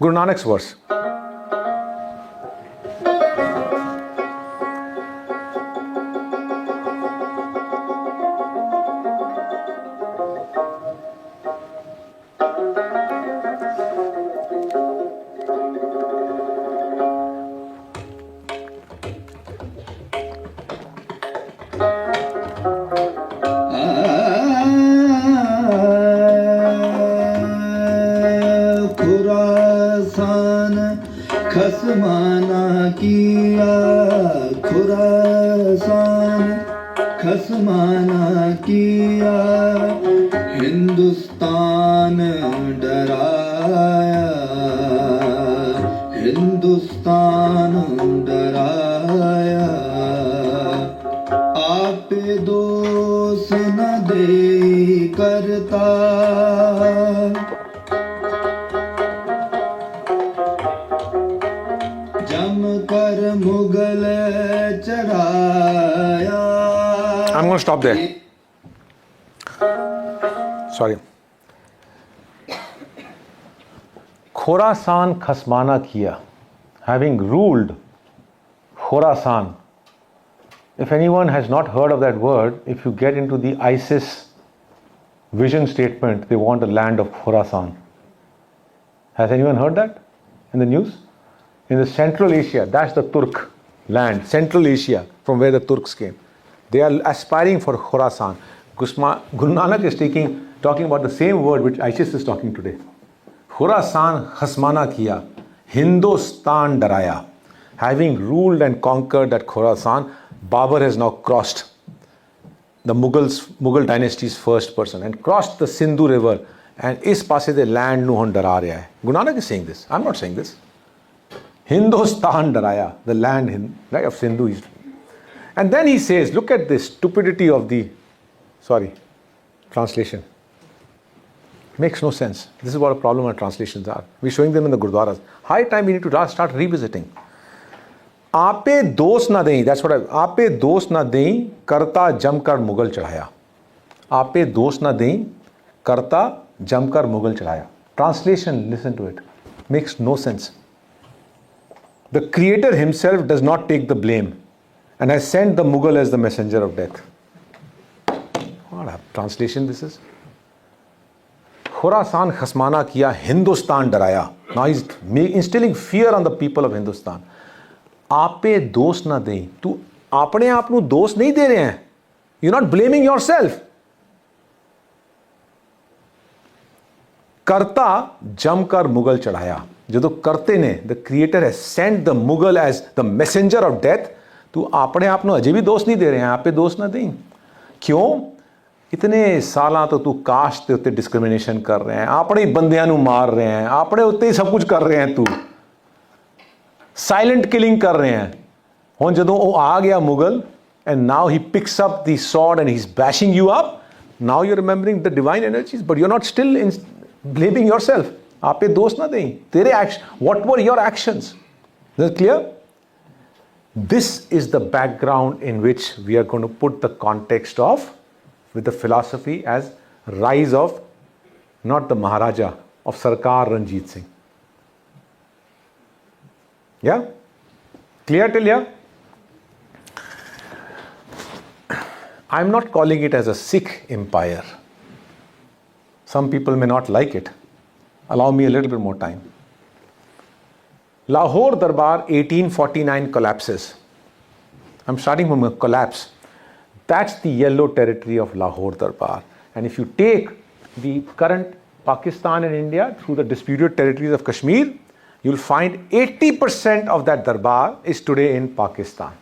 Guru Nanak's verse. खसमाना किया खुरासान खसमाना किया हिंदुस्तान डराया हिंदुस्तान डराया आप दोष न दे करता मुगल चढ़ाया. I'm going to stop there. Sorry. Khorasan khasmana kiya, having ruled Khorasan. If anyone has not heard of that word, if you get into the ISIS vision statement, they want the land of Khorasan. Has anyone heard that in the news? In the Central Asia, that's the Turk land, Central Asia, from where the Turks came. They are aspiring for Khorasan. Guru Nanak is talking about the same word which ISIS is talking today. Khorasan khasmana kiya, Hindustan daraya. Having ruled and conquered that Khorasan, Babur has now crossed the Mughal dynasty's first person and crossed the Sindhu river, and is passe the land nu hum dara raha hai. Guru Nanak is saying this. I'm not saying this. Hindustan daraya, the land right, of Sindhu. And then he says, look at this stupidity of the, translation. Makes no sense. This is what a problem our translations are. We're showing them in the Gurdwaras. High time we need to start revisiting. Aape dos na dein, that's what Aape dos na dein, karta jamkar Mughal chadhaya. Aape dos na dein, karta jamkar Mughal chadhaya. Translation, listen to it. Makes no sense. The creator himself does not take the blame and has sent the Mughal as the messenger of death. What a translation this is. Khorasan khasmana kiya, Hindustan daraya. Now he's instilling fear on the people of Hindustan. Aape dos na dein. Tu apne aap nu dos nahi de rahe hain. You're not blaming yourself. Karta jamkar Mughal chadhaya. जो करते ने, the creator has sent the Mughal as the messenger of death. तू अपने आप अजे भी दोष नहीं दे रहे हैं, आप पे दोष ना दें. क्यों? इतने साल तो तू कास्ट के उत्ते डिस्क्रिमिनेशन कर रहे हैं, अपने बंदियां नू मार रहे हैं, अपने उत्ते ही सब कुछ कर रहे हैं, तू साइलेंट किलिंग कर रहे हैं. हुण जदों वो आ गया Mughal, and now he picks up the sword and he's bashing you up. Now you're remembering the divine energies, but you're not still blaming yourself. आप पे दोष ना दें, तेरे action, what were your actions? Is that clear? This is the background in which we are going to put the context of, with the philosophy as rise of, not the Maharaja, of Sarkar Ranjit Singh. Yeah? Clear till here? I'm not calling it as a Sikh empire. Some people may not like it. Allow me a little bit more time. Lahore Darbar 1849 collapses. I'm starting from a collapse. That's the yellow territory of Lahore Darbar. And if you take the current Pakistan and India through the disputed territories of Kashmir, you'll find 80% of that Darbar is today in Pakistan.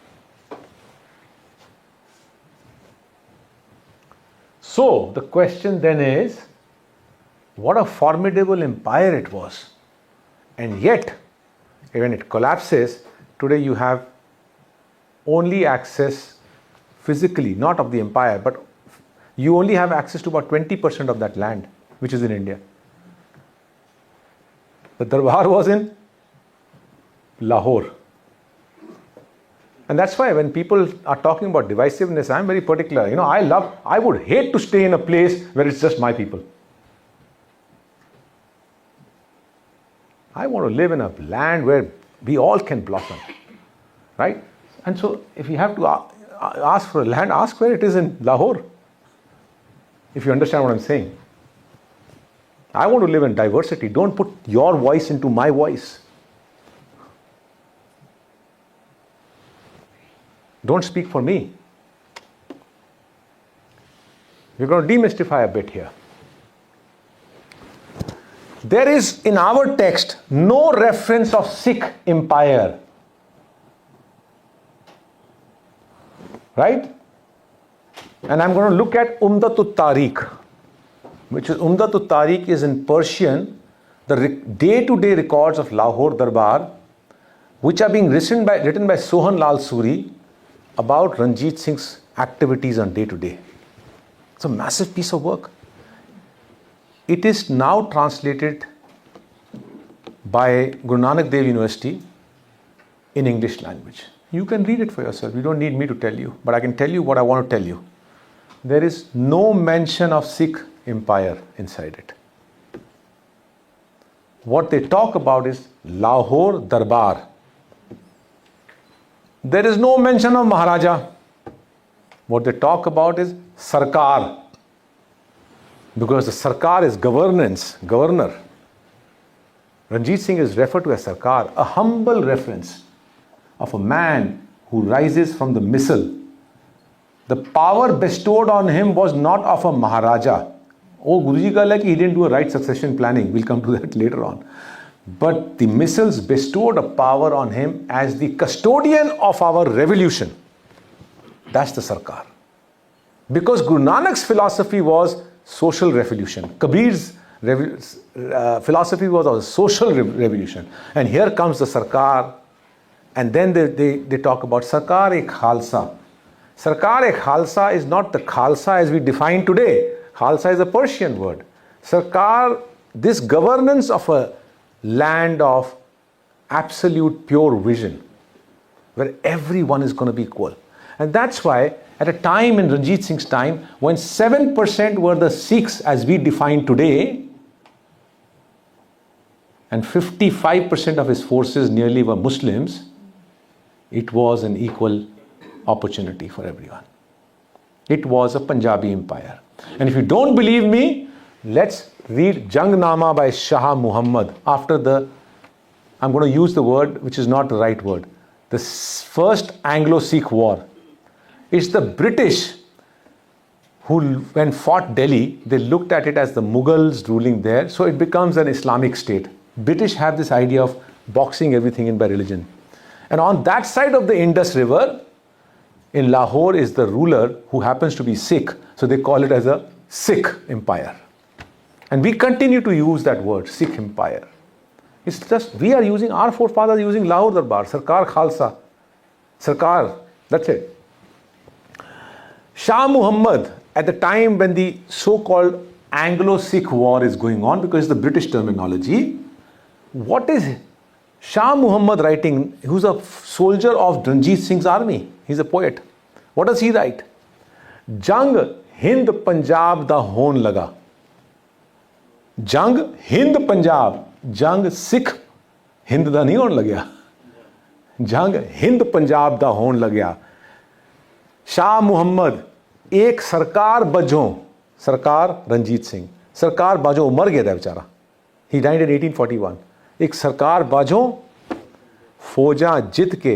So the question then is, what a formidable empire it was. And yet, when it collapses, today you have only access physically, not of the empire, but you only have access to about 20% of that land, which is in India. The Darbar was in Lahore. And that's why when people are talking about divisiveness, I'm very particular. I would hate to stay in a place where it's just my people. I want to live in a land where we all can blossom, right? And so if you have to ask for a land, ask where it is in Lahore, if you understand what I'm saying. I want to live in diversity. Don't put your voice into my voice. Don't speak for me. We're going to demystify a bit here. There is in our text no reference of Sikh empire. Right? And I'm going to look at Umdatut Tariq, which is Umdatut Tariq is in Persian, the day-to-day records of Lahore Darbar, which are being written by Sohan Lal Suri about Ranjit Singh's activities on day-to-day. It's a massive piece of work. It is now translated by Guru Nanak Dev University in English language. You can read it for yourself. You don't need me to tell you. But I can tell you what I want to tell you. There is no mention of Sikh empire inside it. What they talk about is Lahore Darbar. There is no mention of Maharaja. What they talk about is Sarkar. Because the Sarkar is governor. Ranjit Singh is referred to as Sarkar, a humble reference of a man who rises from the missile. The power bestowed on him was not of a Maharaja. Oh, Guruji ka like he didn't do a right succession planning. We'll come to that later on. But the missiles bestowed a power on him as the custodian of our revolution. That's the Sarkar. Because Guru Nanak's philosophy was social revolution. Kabir's philosophy was a social revolution. And here comes the Sarkar. And then they talk about Sarkar-e Khalsa. Sarkar-e Khalsa is not the Khalsa as we define today. Khalsa is a Persian word. Sarkar, this governance of a land of absolute pure vision, where everyone is going to be equal. And that's why at a time in Ranjit Singh's time, when 7% were the Sikhs as we define today, and 55% of his forces nearly were Muslims, it was an equal opportunity for everyone. It was a Punjabi empire. And if you don't believe me, let's read Jangnama by Shah Muhammad after I'm going to use the word which is not the right word, the first Anglo-Sikh war. It's the British who, when fought Delhi, they looked at it as the Mughals ruling there, so it becomes an Islamic state. British have this idea of boxing everything in by religion. And on that side of the Indus River, in Lahore is the ruler who happens to be Sikh, so they call it as a Sikh empire. And we continue to use that word, Sikh empire. It's just, we are using, our forefathers using Lahore Darbar, Sarkar Khalsa, Sarkar, that's it. Shah Muhammad, at the time when the so-called Anglo-Sikh war is going on, because it's the British terminology, what is Shah Muhammad writing? Who's a soldier of Ranjit Singh's army. He's a poet. What does he write? Jang Hind Punjab da hon laga. Jang Hind Punjab. Jang Sikh Hind da nahi hon lagya. Jang Hind Punjab da hon lagya. Shah Muhammad ek sarkar bajon. Sarkar Ranjit Singh. Sarkar bajon mar gaya tha bechara. He died in 1841. एक सरकार बाजों फौजा जित के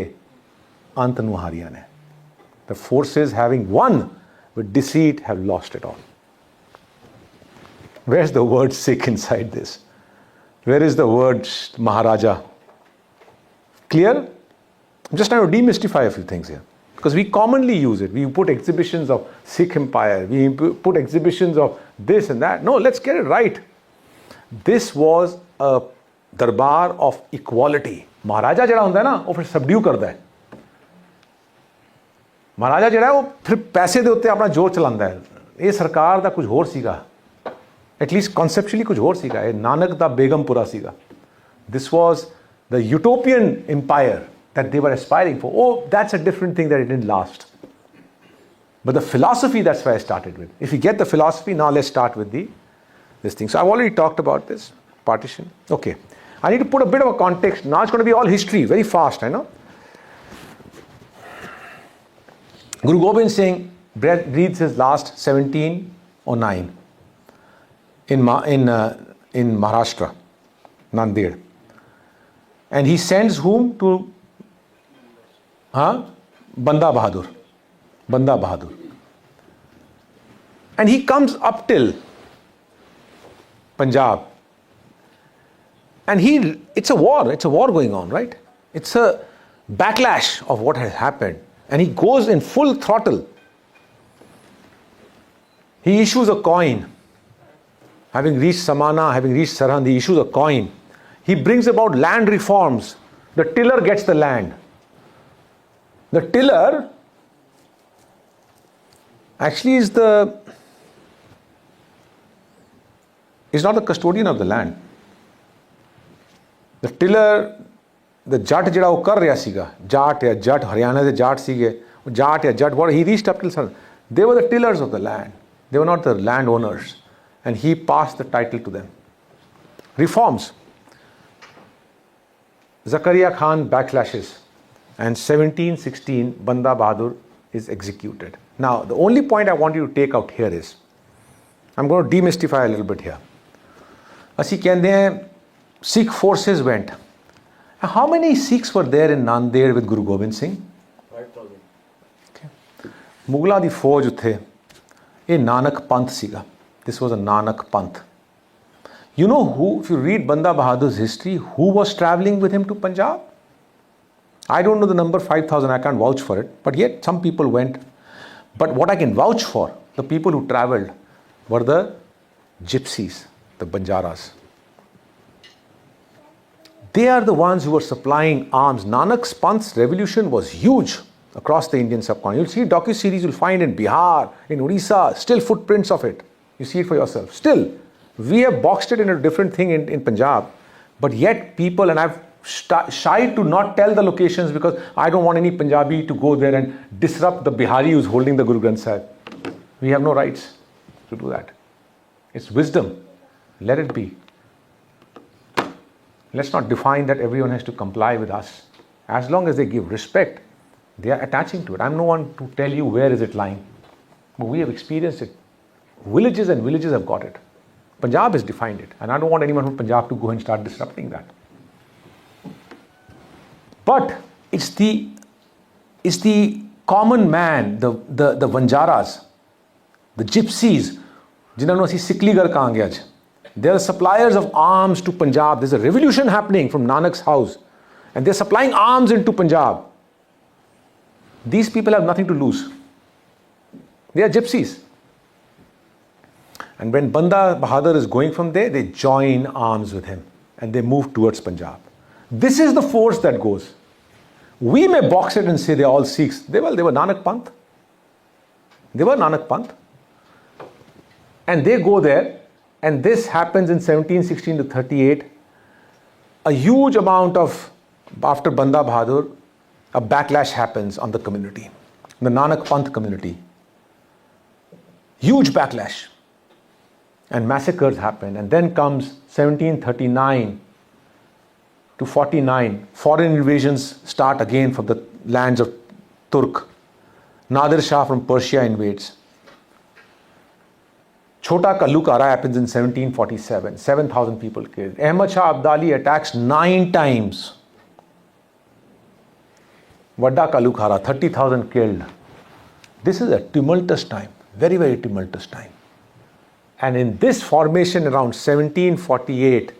अंत नु हारिया ने. The forces having won with deceit have lost it all. Where's the word Sikh inside this? Where is the word Maharaja? Clear? I'm just trying to demystify a few things here. Because we commonly use it. We put exhibitions of Sikh empire. We put exhibitions of this and that. No, let's get it right. This was a दरबार of equality. महाराजा जड़ा होंदा है ना, वो फिर subdue करता है. महाराजा जड़ा है वो फिर पैसे दे उत्ते अपना जोर चलांदा है. ये सरकार दा कुछ होर सीगा, एटलीस्ट कॉन्सेप्चुअली कुछ होर सीगा. ये नानक दा बेगमपुरा सीगा. This was the utopian empire that they were aspiring for. Oh, that's a different thing, that it didn't last. But the philosophy, that's why I started with. If you get the philosophy, now let's start with this thing. So I've already talked about this partition. Okay. I need to put a bit of a context. Now it's going to be all history, very fast, I know. Guru Gobind Singh breathes his last 1709 in Maharashtra, Nanded. And he sends whom to Banda Bahadur. Banda Bahadur. And he comes up till Punjab. And it's a war going on, right? It's a backlash of what has happened. And he goes in full throttle. He issues a coin. Having reached Samana, having reached Sarhand, he issues a coin. He brings about land reforms. The tiller gets the land. The tiller actually is not the custodian of the land. The tiller, the Jat jada wo kar raha siga, Jat ya Jat, Haryana de Jat sige, Jat ya Jat, what he reached up till Sarhand. They were the tillers of the land. They were not the landowners. And he passed the title to them. Reforms. Zakaria Khan backlashes. And 1716, Banda Bahadur is executed. Now, the only point I want you to take out here is, I'm going to demystify a little bit here. Asi kehte hain, Sikh forces went. How many Sikhs were there in Nanded with Guru Gobind Singh? 5,000. Okay. Mughla di fauj utthe, ye Nanak Panth siga. This was a Nanak Panth. You know who, if you read Banda Bahadur's history, who was traveling with him to Punjab? I don't know the number 5,000, I can't vouch for it, but yet some people went. But what I can vouch for, the people who traveled were the gypsies, the Banjaras. They are the ones who were supplying arms. Nanak's Panth's revolution was huge across the Indian subcontinent. You'll see docu-series you'll find in Bihar, in Odisha, still footprints of it. You see it for yourself. Still, we have boxed it in a different thing in Punjab, but yet people, and I've shied to not tell the locations because I don't want any Punjabi to go there and disrupt the Bihari who's holding the Guru Granth Sahib. We have no rights to do that. It's wisdom. Let it be. Let's not define that everyone has to comply with us. As long as they give respect, they are attaching to it. I'm no one to tell you where is it lying. But we have experienced it. Villages and villages have got it. Punjab has defined it. And I don't want anyone from Punjab to go and start disrupting that. But it's the common man, the Vanjaras, the gypsies, जिन्होंने ਅਸੀਂ सिकलीगर कहांगे आज. They are suppliers of arms to Punjab. There's a revolution happening from Nanak's house. And they're supplying arms into Punjab. These people have nothing to lose. They are gypsies. And when Banda Bahadur is going from there, they join arms with him. And they move towards Punjab. This is the force that goes. We may box it and say they're all Sikhs. They were Nanak Panth. They were Nanak Panth. And they go there. And this happens in 1716 to 38. A huge amount of, after Banda Bahadur, a backlash happens on the community, the Nanak Panth community. Huge backlash. And massacres happen. And then comes 1739 to 49. Foreign invasions start again from the lands of Turk. Nadir Shah from Persia invades. Chota Kalukara happens in 1747. 7,000 people killed. Ahmad Shah Abdali attacks 9 times. Vadda Kalukara, 30,000 killed. This is a tumultuous time. Very, very tumultuous time. And in this formation around 1748,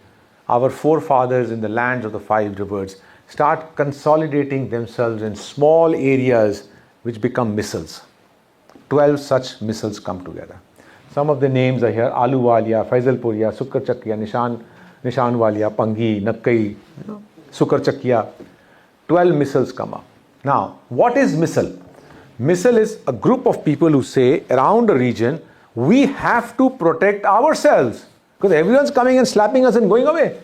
our forefathers in the lands of the 5 rivers start consolidating themselves in small areas which become missals. 12 such missals come together. Some of the names are here: Aluwalia, Faisalpuria, Sukarchakia, Nishanwalia, Pangi, Nakkai, Sukarchakia. 12 missals come up. Now, what is missal? Missal is a group of people who say around a region, we have to protect ourselves because everyone's coming and slapping us and going away.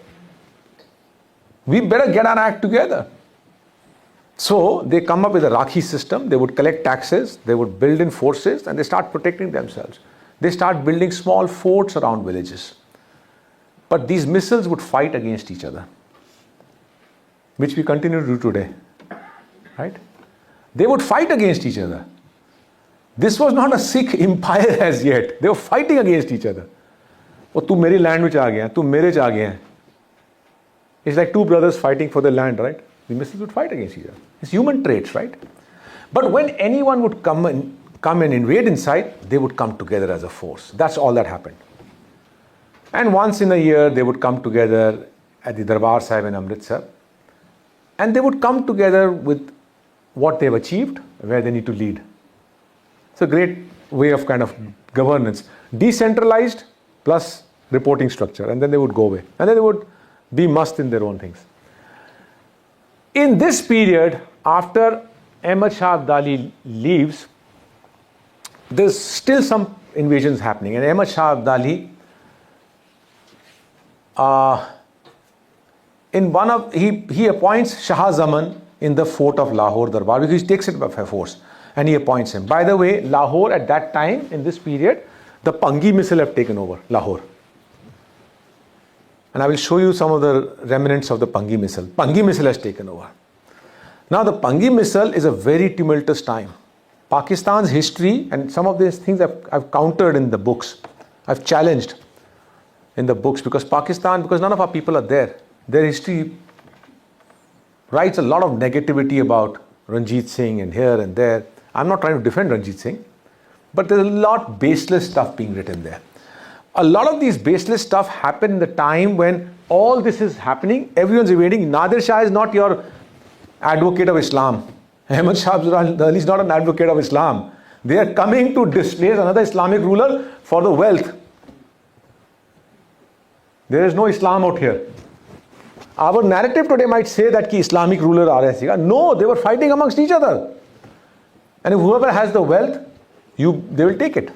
We better get our act together. So they come up with a Rakhi system. They would collect taxes, they would build in forces, and they start protecting themselves. They start building small forts around villages. But these missals would fight against each other. which we continue to do today. Right? They would fight against each other. This was not a Sikh empire as yet. They were fighting against each other. Oh, tu meri land vich aa gaya, tu mere vich aa gaya. It's like two brothers fighting for the land, right? The missiles would fight against each other. It's human traits, right? But when anyone would come and invade inside, they would come together as a force. That's all that happened. And once in a year, they would come together at the Darbar Sahib in Amritsar. And they would come together with what they've achieved, where they need to lead. It's a great way of kind of governance. Decentralized plus reporting structure. And then they would go away. And then they would be must in their own things. In this period, after Ahmad Shah Abdali leaves, there's still some invasions happening. And Ahmad Shah Abdali, he appoints Shah Zaman in the fort of Lahore Darbar, because he takes it by force, and he appoints him. By the way, Lahore at that time, in this period, the Pangi missile have taken over Lahore. And I will show you some of the remnants of the Pangi missile. Pangi missile has taken over. Now the Pangi missile is a very tumultuous time. Pakistan's history, and some of these things I've countered in the books. I've challenged in the books, because none of our people are there. Their history writes a lot of negativity about Ranjit Singh and here and there. I'm not trying to defend Ranjit Singh, but there's a lot baseless stuff being written there. A lot of these baseless stuff happened in the time when all this is happening, everyone's invading. Nadir Shah is not your advocate of Islam. Ahmad Shah Abdali is not an advocate of Islam. They are coming to displace another Islamic ruler for the wealth. There is no Islam out here. Our narrative today might say that ki Islamic ruler aa rahe hai. No, they were fighting amongst each other. And if whoever has the wealth, they will take it.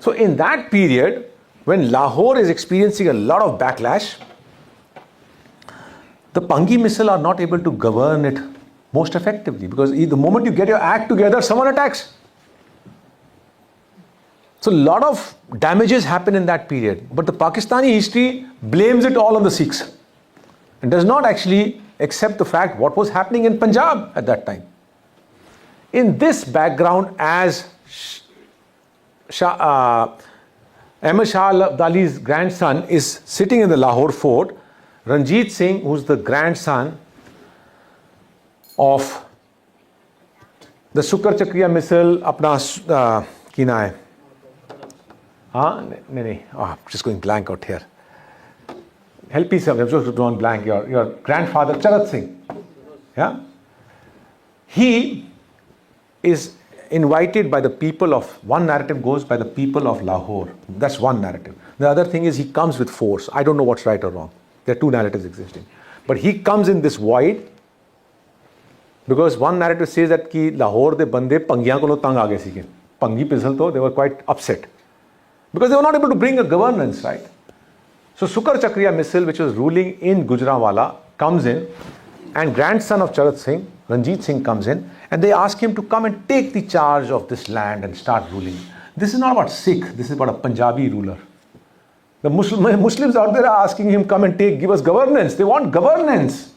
So in that period, when Lahore is experiencing a lot of backlash, the Pangi missile are not able to govern it most effectively, because the moment you get your act together, someone attacks. So a lot of damages happen in that period. But the Pakistani history blames it all on the Sikhs and does not actually accept the fact what was happening in Punjab at that time. In this background, as Ahmad Shah Abdali's grandson is sitting in the Lahore fort, Ranjit Singh, who's the grandson of the Sukar Chakriya missile, apna ki na hai? I'm just going blank out here. Help me, sir. I'm just going blank. Your grandfather, Charat Singh. Yeah? He is invited by the people of, one narrative goes by the people of Lahore. That's one narrative. The other thing is he comes with force. I don't know what's right or wrong. There are two narratives existing. But he comes in this void, because one narrative says that ki Lahore de bande Pangiyan kolo tang aage sige. Pangi Pizzle to, they were quite upset, because they were not able to bring a governance, right? So Sukar Chakriya missile, which was ruling in Gujranwala, comes in, and grandson of Charat Singh, Ranjit Singh, comes in, and they ask him to come and take the charge of this land and start ruling. This is not about Sikh, this is about a Punjabi ruler. The Muslims out there are asking him, come and give us governance. They want governance.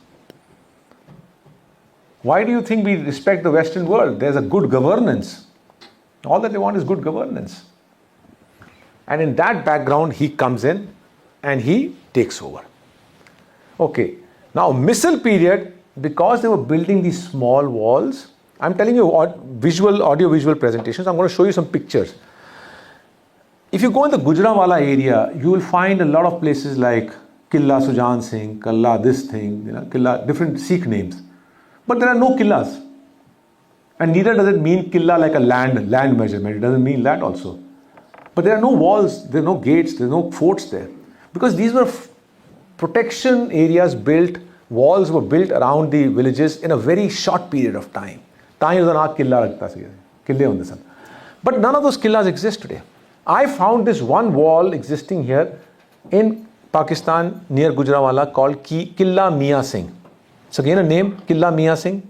Why do you think we respect the Western world? There's a good governance. All that they want is good governance. And in that background, he comes in and he takes over. Okay, now missile period, because they were building these small walls, I'm telling you audio-visual presentations, I'm going to show you some pictures. If you go in the Gujranwala area, you will find a lot of places like Killa Sujan Singh, Kalla this thing, Killa, different Sikh names. But there are no Killas. And neither does it mean Killa like a land measurement. It doesn't mean that also. But there are no walls, there are no gates, there are no forts there. Because these were protection areas built, walls were built around the villages in a very short period of time. But none of those Killas exist today. I found this one wall existing here in Pakistan near Gujranwala called Killa Mian Singh. It's again a name, Killa Mian Singh.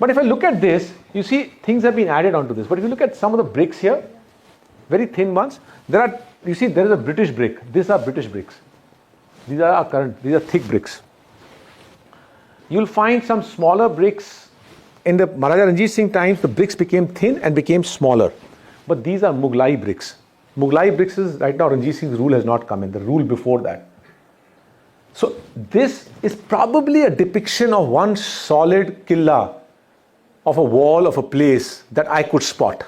But if I look at this, you see things have been added onto this. But if you look at some of the bricks here, very thin ones, there is a British brick. These are British bricks. These are thick bricks. you'll find some smaller bricks. In the Maharaja Ranjit Singh times, the bricks became thin and became smaller. But these are Mughlai bricks. Mughlai bricks is, right now Ranjit Singh's rule has not come in, the rule before that. So this is probably a depiction of one solid killa, of a wall of a place that I could spot.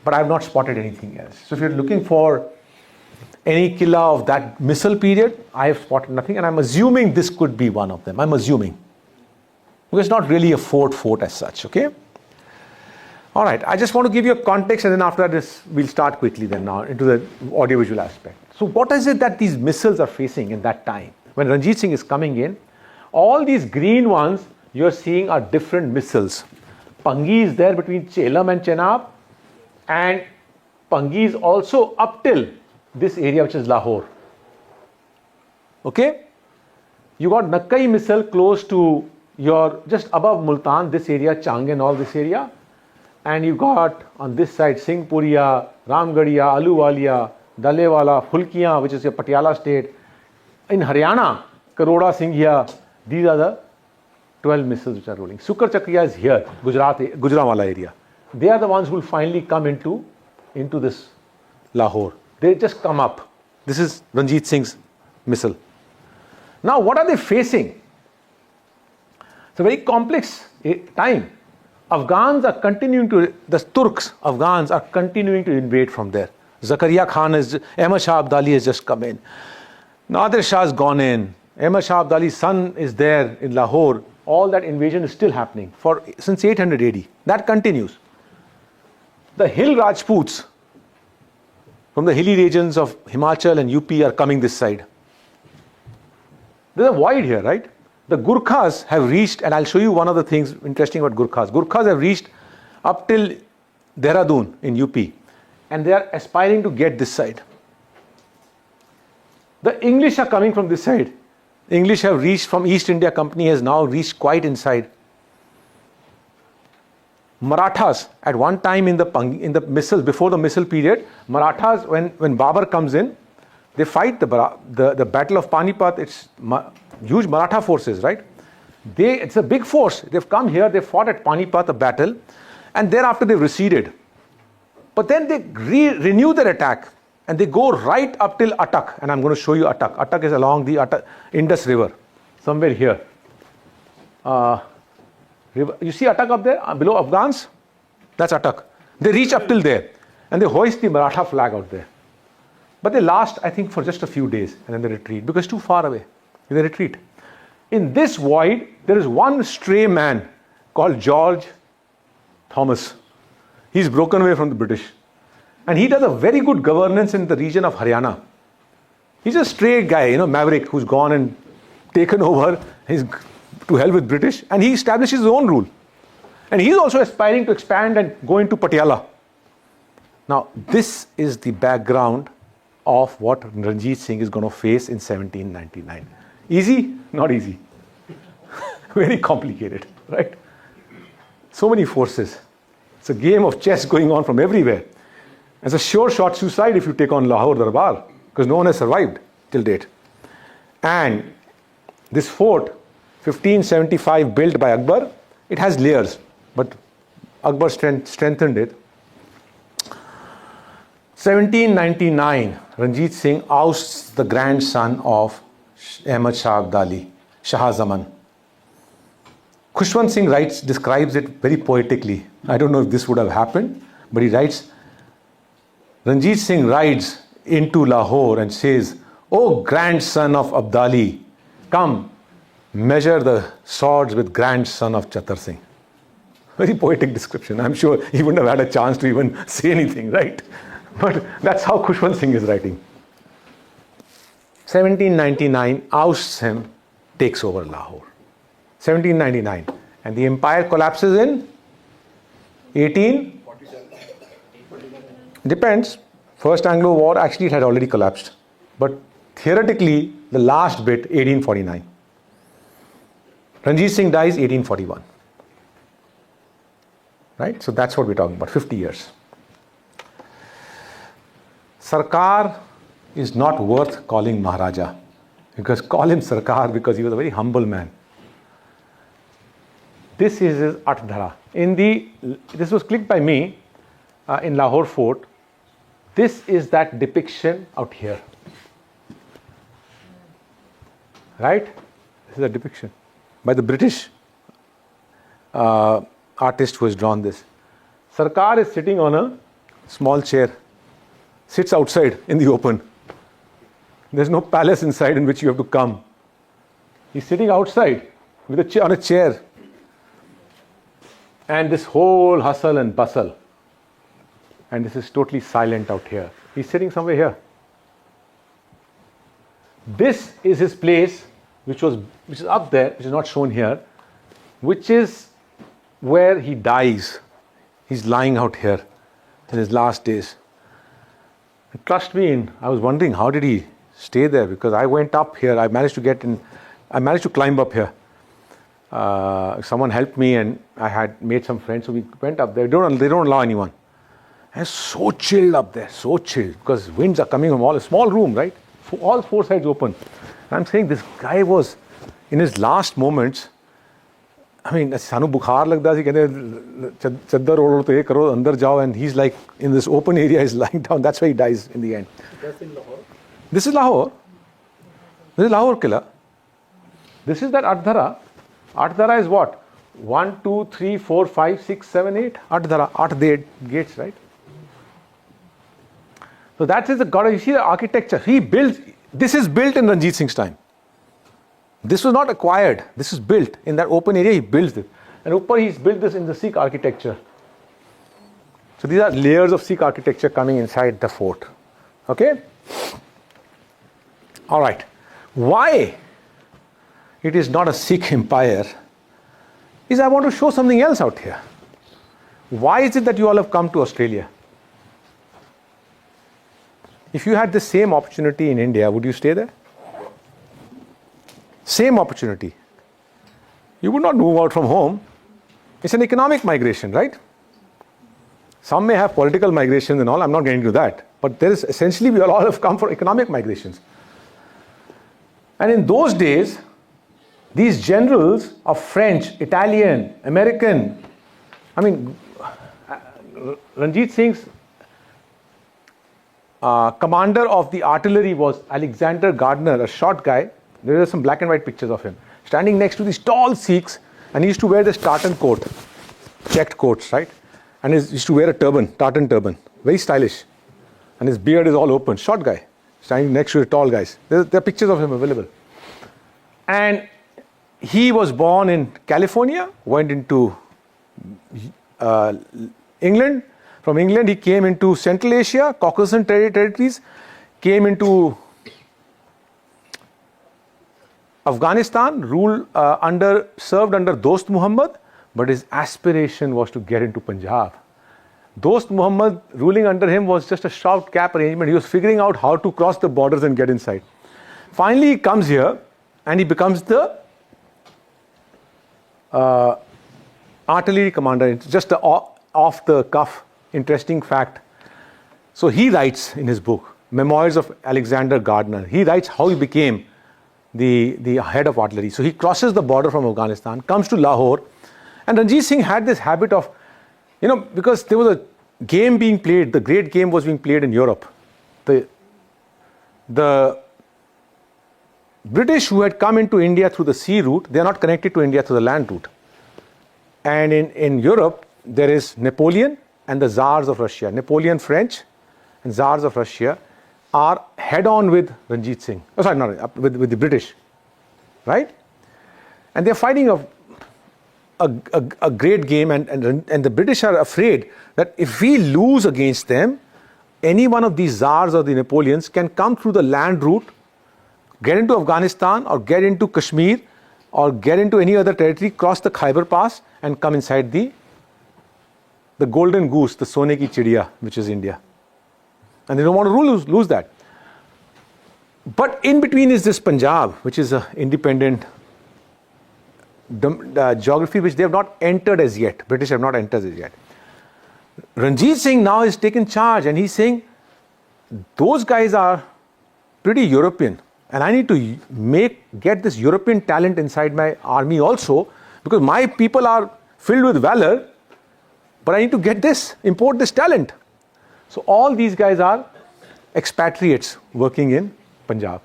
But I have not spotted anything else. So if you're looking for any killa of that Misl period, I have spotted nothing, and I'm assuming this could be one of them. I'm assuming. Because it's not really a fort as such, okay? All right, I just want to give you a context, and then after that, we'll start quickly then now into the audiovisual aspect. So what is it that these Misls are facing in that time? When Ranjit Singh is coming in, all these green ones you're seeing are different Misls. Pangi is there between Chelam and Chenab, and Pangi is also up till this area, which is Lahore. Okay? You got Nakkai Misl close to your, just above Multan, this area, Chang and all this area. And you got on this side Singhpuria, Ramgarhia, Aluwalia, Dalewala, Phulkiyan, which is your Patiala state. In Haryana, Karoda, Singhia, these are the 12 Misls which are rolling. Sukar Chakriya is here, Gujranwala area. They are the ones who will finally come into this Lahore. They just come up. This is Ranjit Singh's Misl. Now, what are they facing? It's a very complex time. Afghans are continuing to, the Turks, Afghans are continuing to invade from there. Zakaria Khan Ahmad Shah Abdali has just come in. Nadir Shah has gone in. Ahmad Shah Abdali's son is there in Lahore. All that invasion is still happening since 800 AD. That continues. The hill Rajputs from the hilly regions of Himachal and UP are coming this side. There's a void here, right? The Gurkhas have reached, and I'll show you one of the things interesting about Gurkhas. Gurkhas have reached up till Dehradun in UP, and they are aspiring to get this side. The English are coming from this side. The English have reached from East India Company, has now reached quite inside. Marathas, at one time in the Misl, before the Misl period, Marathas, when Babur comes in, they fight the Battle of Panipat. It's huge Maratha forces, right? It's a big force. They've come here, they fought at Panipat, a battle, and thereafter they've receded. But then they renew their attack, and they go right up till Attock, and I'm going to show you Attock. Attock is along the Indus River, somewhere here. You see Attock up there, below Afghans? That's Attock. They reach up till there, and they hoist the Maratha flag out there. But they last, I think, for just a few days, and then they retreat, because it's too far away. They retreat. In this void, there is one stray man called George Thomas. He's broken away from the British. And he does a very good governance in the region of Haryana. He's a stray guy, maverick, who's gone and taken over. He's to hell with British. And he establishes his own rule. And he's also aspiring to expand and go into Patiala. Now, this is the background of what Ranjit Singh is going to face in 1799. Easy? Not easy. Very complicated, right? So many forces. It's a game of chess going on from everywhere. It's a sure shot suicide if you take on Lahore Darbar, because no one has survived till date. And this fort, 1575, built by Akbar, it has layers, but Akbar strengthened it. 1799, Ranjit Singh ousts the grandson of Ahmad Shah Abdali, Shah Zaman. Khushwant Singh describes it very poetically. I don't know if this would have happened, but he writes, Ranjit Singh rides into Lahore and says, "O grandson of Abdali, come measure the swords with grandson of Chatar Singh." Very poetic description. I'm sure he wouldn't have had a chance to even say anything, right? But that's how Khushwant Singh is writing. 1799, ousts him, takes over Lahore. 1799. And the empire collapses in 18? Depends. First Anglo War, actually it had already collapsed. But theoretically, the last bit, 1849. Ranjit Singh dies 1841. Right? So that's what we're talking about, 50 years. Sarkar is not worth calling Maharaja. Because call him Sarkar because he was a very humble man. This is his Atdhara. This was clicked by me in Lahore Fort. This is that depiction out here. Right? This is a depiction by the British artist who has drawn this. Sarkar is sitting on a small chair, sits outside in the open. There's no palace inside in which you have to come. He's sitting outside with on a chair. And this whole hustle and bustle. And this is totally silent out here. He's sitting somewhere here. This is his place, which is up there, which is not shown here, which is where he dies. He's lying out here in his last days. And trust me, I was wondering how did he stay there, because I went up here. I managed to climb up here. Someone helped me, and I had made some friends, so we went up there. They don't allow anyone. And it's so chilled up there, so chilled, because winds are coming from a small room, right? All four sides open. And I'm saying this guy was in his last moments. I mean, sanu bukhar lagda si kehte chaddar odo to ye karo andar jao, and he's like in this open area, he's lying down. That's why he dies in the end. That's in Lahore. This is Lahore. This is Lahore Killa. This is that Atdhara. Atdhara is what? 1, 2, 3, 4, 5, 6, 7, 8. Atdhara. 8 gates, right? So that is the god. You see the architecture. This is built in Ranjit Singh's time. This was not acquired. This is built. In that open area, he builds it. And Upar, he's built this in the Sikh architecture. So these are layers of Sikh architecture coming inside the fort. Okay? All right. Why it is not a Sikh empire is I want to show something else out here. Why is it that you all have come to Australia? If you had the same opportunity in India, would you stay there? Same opportunity. You would not move out from home. It's an economic migration, right? Some may have political migrations and all. I'm not getting into that. But there is essentially, we all have come for economic migrations. And in those days, these generals of French, Italian, American, I mean, Ranjit Singh's commander of the artillery was Alexander Gardner, a short guy. There are some black and white pictures of him standing next to these tall Sikhs, and he used to wear this tartan coat, checked coats, right? And he used to wear a turban, tartan turban, very stylish. And his beard is all open, short guy, standing next to the tall guys. There are pictures of him available. And he was born in California, went into England. From England, he came into Central Asia, Caucasian territories, came into Afghanistan, served under Dost Muhammad, but his aspiration was to get into Punjab. Dost Muhammad ruling under him was just a stopgap arrangement. He was figuring out how to cross the borders and get inside. Finally, he comes here and he becomes the artillery commander. It's just an off the cuff, interesting fact. So he writes in his book, Memoirs of Alexander Gardner, he writes how he became the head of artillery. So he crosses the border from Afghanistan, comes to Lahore, and Ranjit Singh had this habit of, because there was a game being played, the great game was being played in Europe. The British who had come into India through the sea route, they are not connected to India through the land route. And in Europe, there is Napoleon and the Tsars of Russia. Napoleon French and Tsars of Russia are head-on with Ranjit Singh. With the British, right? And they're fighting a great game, and the British are afraid that if we lose against them, any one of these Tsars or the Napoleons can come through the land route, get into Afghanistan or get into Kashmir or get into any other territory, cross the Khyber Pass and come inside the golden goose, the Sone ki Chidiya, which is India. And they don't want to lose that. But in between is this Punjab, which is an independent geography which they have not entered as yet. British have not entered as yet. Ranjit Singh now has taken charge and he's saying, those guys are pretty European and I need to get this European talent inside my army also, Because my people are filled with valor, but I need to get this, import this talent. So all these guys are expatriates working in Punjab.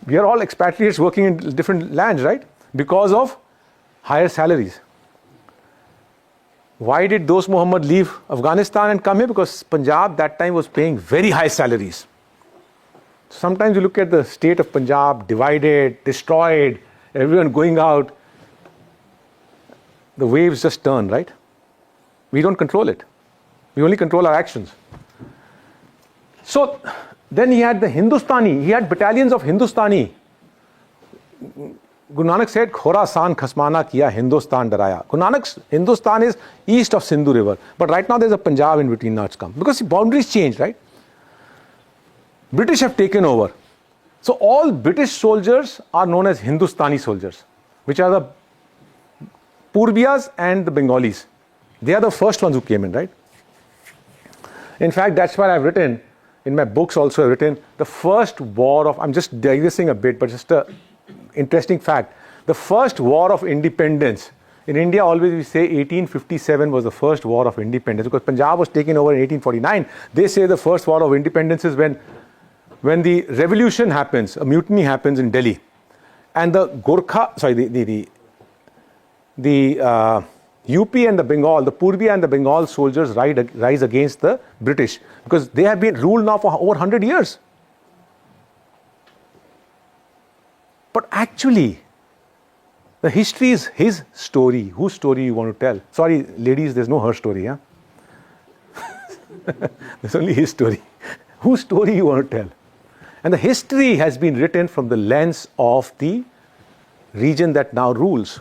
We are all expatriates working in different lands, right? Because of higher salaries. Why did Dost Muhammad leave Afghanistan and come here? Because Punjab that time was paying very high salaries. Sometimes you look at the state of Punjab, divided, destroyed, everyone going out. The waves just turn, right? We don't control it. We only control our actions. So then he had the Hindustani, he had battalions of Hindustani. Guru Nanak said, Khorasan khasmana kiya, Hindustan daraya. Guru Nanak's Hindustan is east of Sindhu river. But right now there's a Punjab in between, now it's come. Because the boundaries changed, right? British have taken over. So all British soldiers are known as Hindustani soldiers, which are the Purbiyas and the Bengalis. They are the first ones who came in, right? In fact, that's why I've written, in my books also I've written, the first war of, I'm just digressing a bit, but just a interesting fact. The first war of independence, in India always we say 1857 was the first war of independence, because Punjab was taken over in 1849. They say the first war of independence is when the revolution happens, a mutiny happens in Delhi, and the Gorkha, the UP and the Bengal, the Purbiya and the Bengal soldiers rise against the British, because they have been ruled now for over 100 years. But actually, the history is his story. Whose story you want to tell? Sorry, ladies, there's no her story, huh? There's only his story. Whose story you want to tell? And the history has been written from the lens of the region that now rules.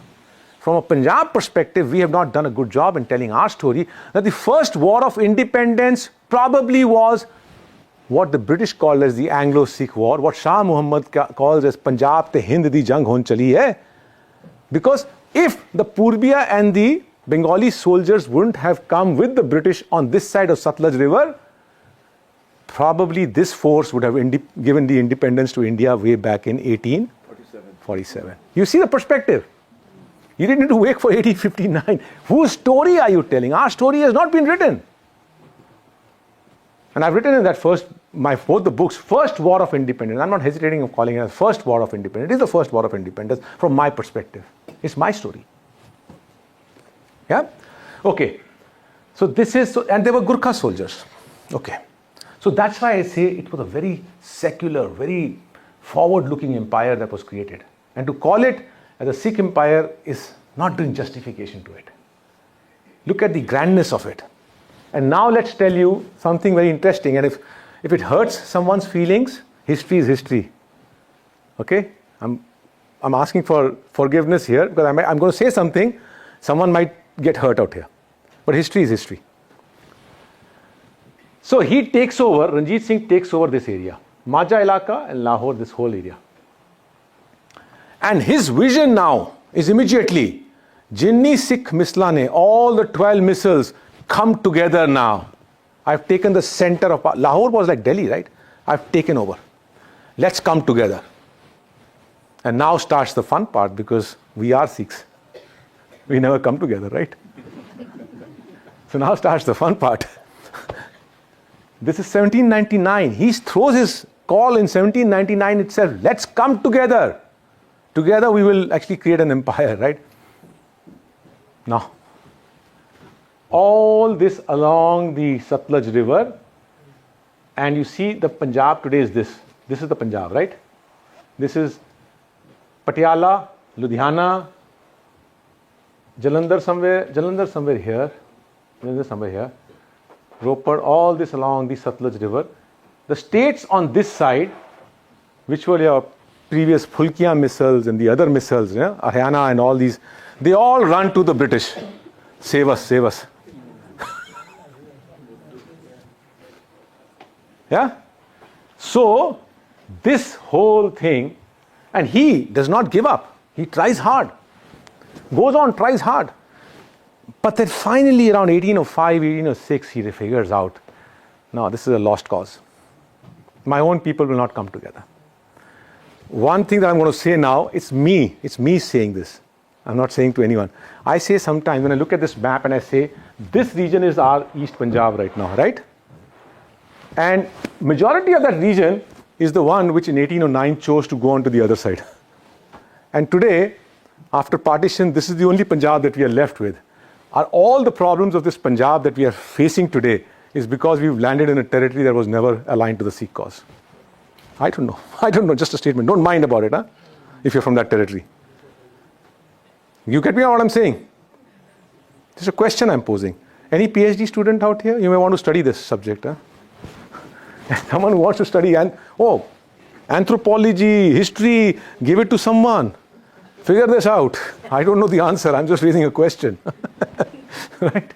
From a Punjab perspective, we have not done a good job in telling our story, that the first war of independence probably was what the British called as the Anglo-Sikh War, what Shah Muhammad calls as Punjab te Hind di jang hon chali hai. Because if the Purbiya and the Bengali soldiers wouldn't have come with the British on this side of Satluj River, probably this force would have given the independence to India way back in 1847. You see the perspective. You didn't need to wait for 1859. Whose story are you telling? Our story has not been written. And I've written in that both the books, First War of Independence. I'm not hesitating of calling it a First War of Independence. It is the first war of independence from my perspective. It's my story. Yeah? Okay. So this is, and they were Gurkha soldiers. Okay. So that's why I say it was a very secular, very forward-looking empire that was created. And to call it as a Sikh empire is not doing justification to it. Look at the grandness of it. And now let's tell you something very interesting. And if it hurts someone's feelings, history is history. Okay? I'm asking for forgiveness here, because I'm going to say something, someone might get hurt out here. But history is history. So he takes over, Ranjit Singh takes over this area. Majha Ilaka and Lahore, this whole area. And his vision now is immediately, Jinni Sikh Mislane, all the 12 missiles come together now. I've taken the center of, Lahore was like Delhi, right? I've taken over. Let's come together. And now starts the fun part, because we are Sikhs. We never come together, right? So now starts the fun part. This is 1799. He throws his call in 1799 itself. Let's come together. Together we will actually create an empire, right? Now, all this along the Satluj River, and you see the Punjab today is this. This is the Punjab, right? This is Patiala, Ludhiana, Jalandhar somewhere here, Ropar, all this along the Satluj River. The states on this side, which were your previous Phulkiya missiles and the other missiles, Haryana and all these, they all run to the British. Save us, save us. Yeah? So, this whole thing, and he does not give up. He tries hard. Goes on, tries hard. But then finally around 1805, 1806, he figures out, no, this is a lost cause. My own people will not come together. One thing that I'm going to say now, it's me saying this. I'm not saying to anyone. I say sometimes when I look at this map and I say, this region is our East Punjab right now, right? And majority of that region is the one which in 1809 chose to go on to the other side. And today, after partition, this is the only Punjab that we are left with. Are all the problems of this Punjab that we are facing today is because we've landed in a territory that was never aligned to the Sikh cause. I don't know. I don't know, just a statement. Don't mind about it, huh? If you're from that territory. You get me what I'm saying? This is a question I'm posing. Any PhD student out here? You may want to study this subject, huh? Someone who wants to study anthropology, history, give it to someone. Figure this out. I don't know the answer. I'm just raising a question. Right?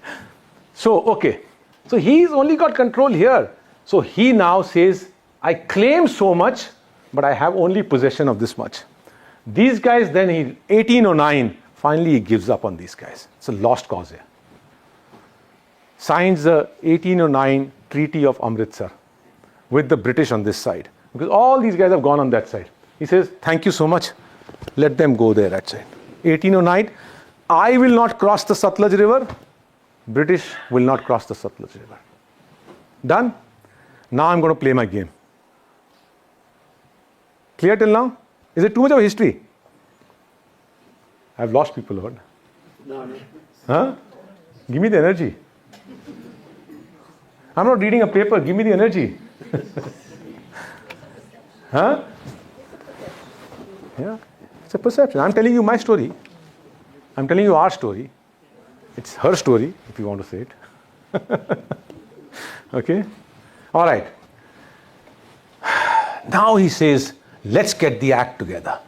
So, okay. So he's only got control here. So he now says, I claim so much, but I have only possession of this much. These guys then, 1809, finally he gives up on these guys. It's a lost cause here. Signs the 1809 Treaty of Amritsar with the British on this side. Because all these guys have gone on that side. He says, thank you so much. Let them go there that side. 1809, I will not cross the Sutlej River. British will not cross the Sutlej River. Done? Now I'm going to play my game. Clear till now? Is it too much of a history? I've lost people, Lord. No. Huh? Give me the energy. I'm not reading a paper. Give me the energy. Huh? Yeah. It's a perception. I'm telling you my story. I'm telling you our story. It's her story, if you want to say it. Okay? All right. Now he says, let's get the act together.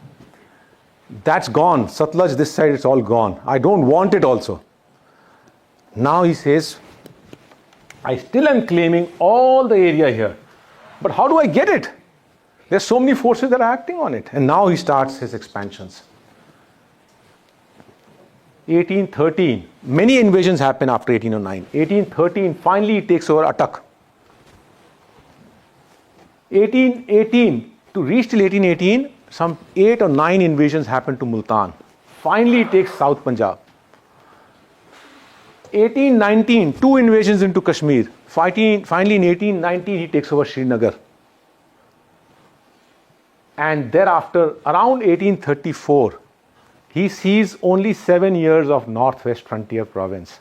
That's gone. Sutlej, this side, it's all gone. I don't want it also. Now he says, I still am claiming all the area here. But how do I get it? There's so many forces that are acting on it. And now he starts his expansions. 1813, many invasions happen after 1809. 1813, finally he takes over Attock. 1818, to reach till 1818, some 8 or 9 invasions happened to Multan. Finally he takes South Punjab. 1819, 2 invasions into Kashmir. Finally in 1819 he takes over Srinagar. And thereafter, around 1834, he sees only 7 years of Northwest Frontier Province.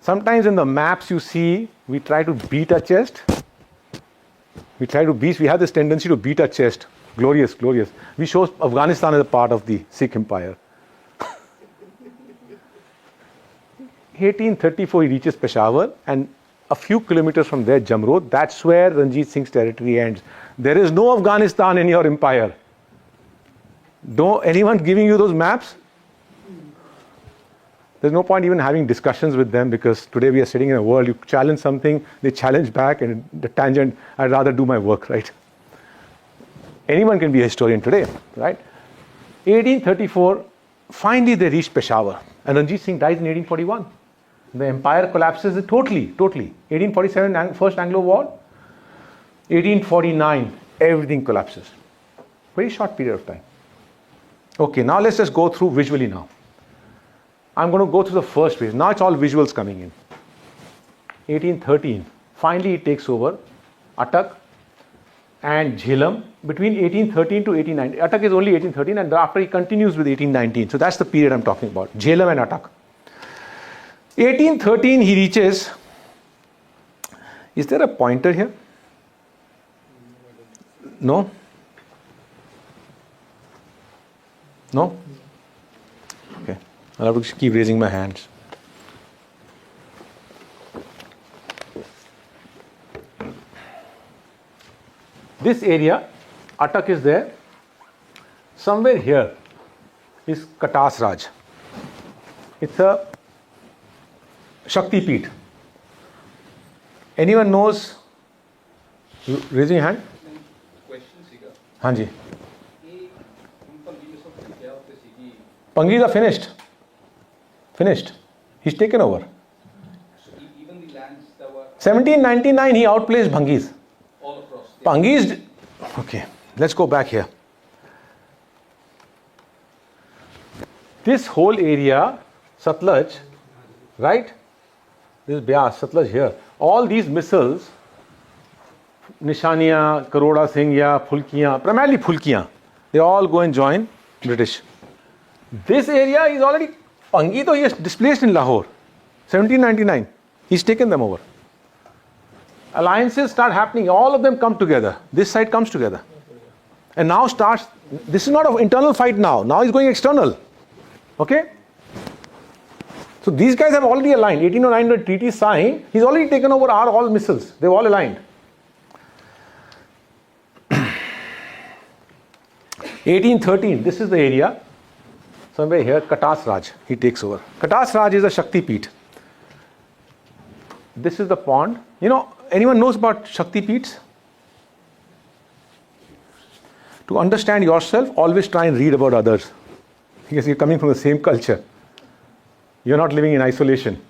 Sometimes in the maps you see, we try to beat our chest. We have this tendency to beat our chest. Glorious, glorious. We show Afghanistan as a part of the Sikh Empire. 1834 he reaches Peshawar, and a few kilometers from there, Jamrod, that's where Ranjit Singh's territory ends. There is no Afghanistan in your empire. Anyone giving you those maps? There's no point even having discussions with them, because today we are sitting in a world, you challenge something, they challenge back, and the tangent, I'd rather do my work, right? Anyone can be a historian today, right? 1834, finally they reach Peshawar, and Ranjit Singh dies in 1841. The empire collapses totally. 1847, First Anglo War. 1849, everything collapses. Very short period of time. Okay, now let's just go through visually now. I'm going to go through the first phase. Now it's all visuals coming in. 1813, finally he takes over Attock and Jhelum between 1813 to 1819. Attock is only 1813, and thereafter he continues with 1819. So that's the period I'm talking about, Jhelum and Attock. 1813 he reaches, is there a pointer here? No? No? Okay. I'll have to keep raising my hands. This area, Attock is there. Somewhere here is Katas Raj. It's a Shakti Peeth. Anyone knows? Raising your hand? Hanji. Pangis are finished. He's taken over. Even the lands that were 1799 he outplaced Bhangis. all across. Pangis. Okay, let's go back here. this whole area, Satluj, right? This is Byas, Satluj here. All these missiles, Nishaniya, Karoda Singhya, Phulkiyan, primarily Phulkiyan, they all go and join British. This area is already, Pangi though he is displaced in Lahore, 1799. He's taken them over. Alliances start happening, all of them come together. This side comes together. And now starts, this is not an internal fight now he's going external. Okay? So these guys have already aligned. 1809 the treaty signed, he's already taken over our all missiles. They've all aligned. 1813, this is the area. Somewhere here, Katas Raj, he takes over. Katas Raj is a Shakti Peeth. This is the pond. You know, anyone knows about Shakti Peeths? To understand yourself, always try and read about others. Because you're coming from the same culture. You're not living in isolation.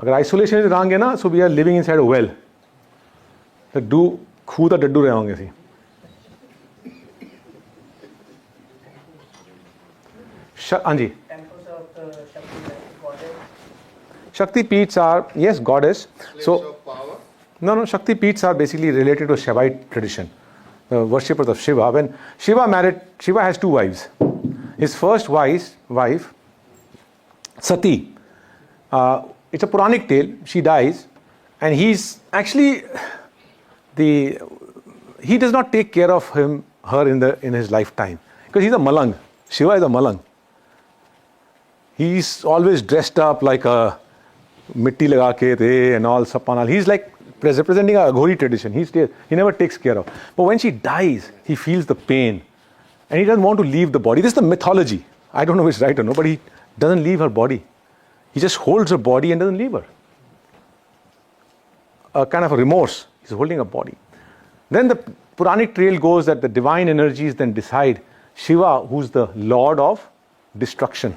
Agar isolation is wrong, na, so we are living inside a well. The do khud daddu rahe honge si. Anji. Temples of the Shakti goddess. Shakti Peeths are, yes, goddess. So, no, Shakti Peeths are basically related to Shaivite tradition. The worshippers of Shiva. When Shiva married, Shiva has two wives. His first wife, Sati, it's a Puranic tale. She dies, and he's actually he does not take care of her in his lifetime because he's a Malang. Shiva is a Malang. He's always dressed up like a mitti laga ke the and all sapanal. He's like representing a Aghori tradition. He never takes care of. But when she dies, he feels the pain. And he doesn't want to leave the body. This is the mythology. I don't know if it's right or no, but he doesn't leave her body. He just holds her body and doesn't leave her. A kind of a remorse. He's holding her body. Then the Puranic trail goes that the divine energies then decide Shiva, who's the lord of destruction.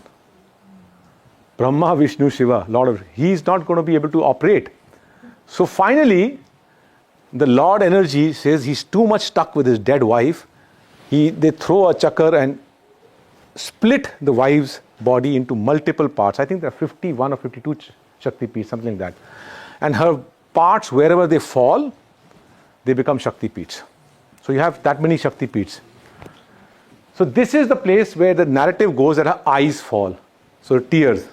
Brahma, Vishnu, Shiva, Lord of, he's not going to be able to operate. So finally, the Lord energy says he's too much stuck with his dead wife. They throw a chakra and split the wife's body into multiple parts. I think there are 51 or 52 Shakti Peeths, something like that. And her parts, wherever they fall, they become Shakti Peeths. So you have that many Shakti Peeths. So this is the place where the narrative goes that her eyes fall. So tears.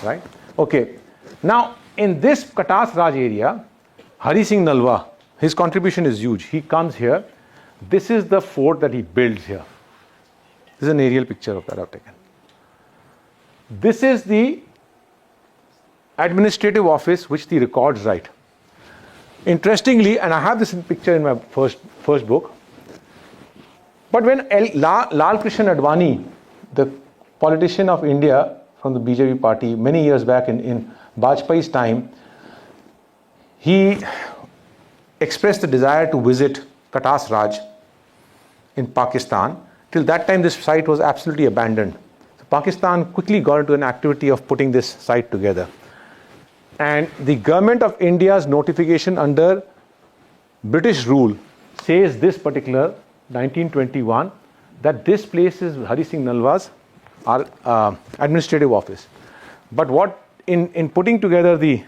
Right? Okay. Now, in this Katas Raj area, Hari Singh Nalwa, his contribution is huge. He comes here. This is the fort that he builds here. This is an aerial picture of that I've taken. This is the administrative office which the records write. Interestingly, and I have this picture in my first book, but when Lal Krishna Advani, the politician of India from the BJP party, many years back in Vajpayee's time, he expressed the desire to visit Katas Raj in Pakistan. Till that time, this site was absolutely abandoned. So Pakistan quickly got into an activity of putting this site together. And the government of India's notification under British rule says this particular 1921 that this place is Hari Singh Nalwa's administrative office. But what in putting together the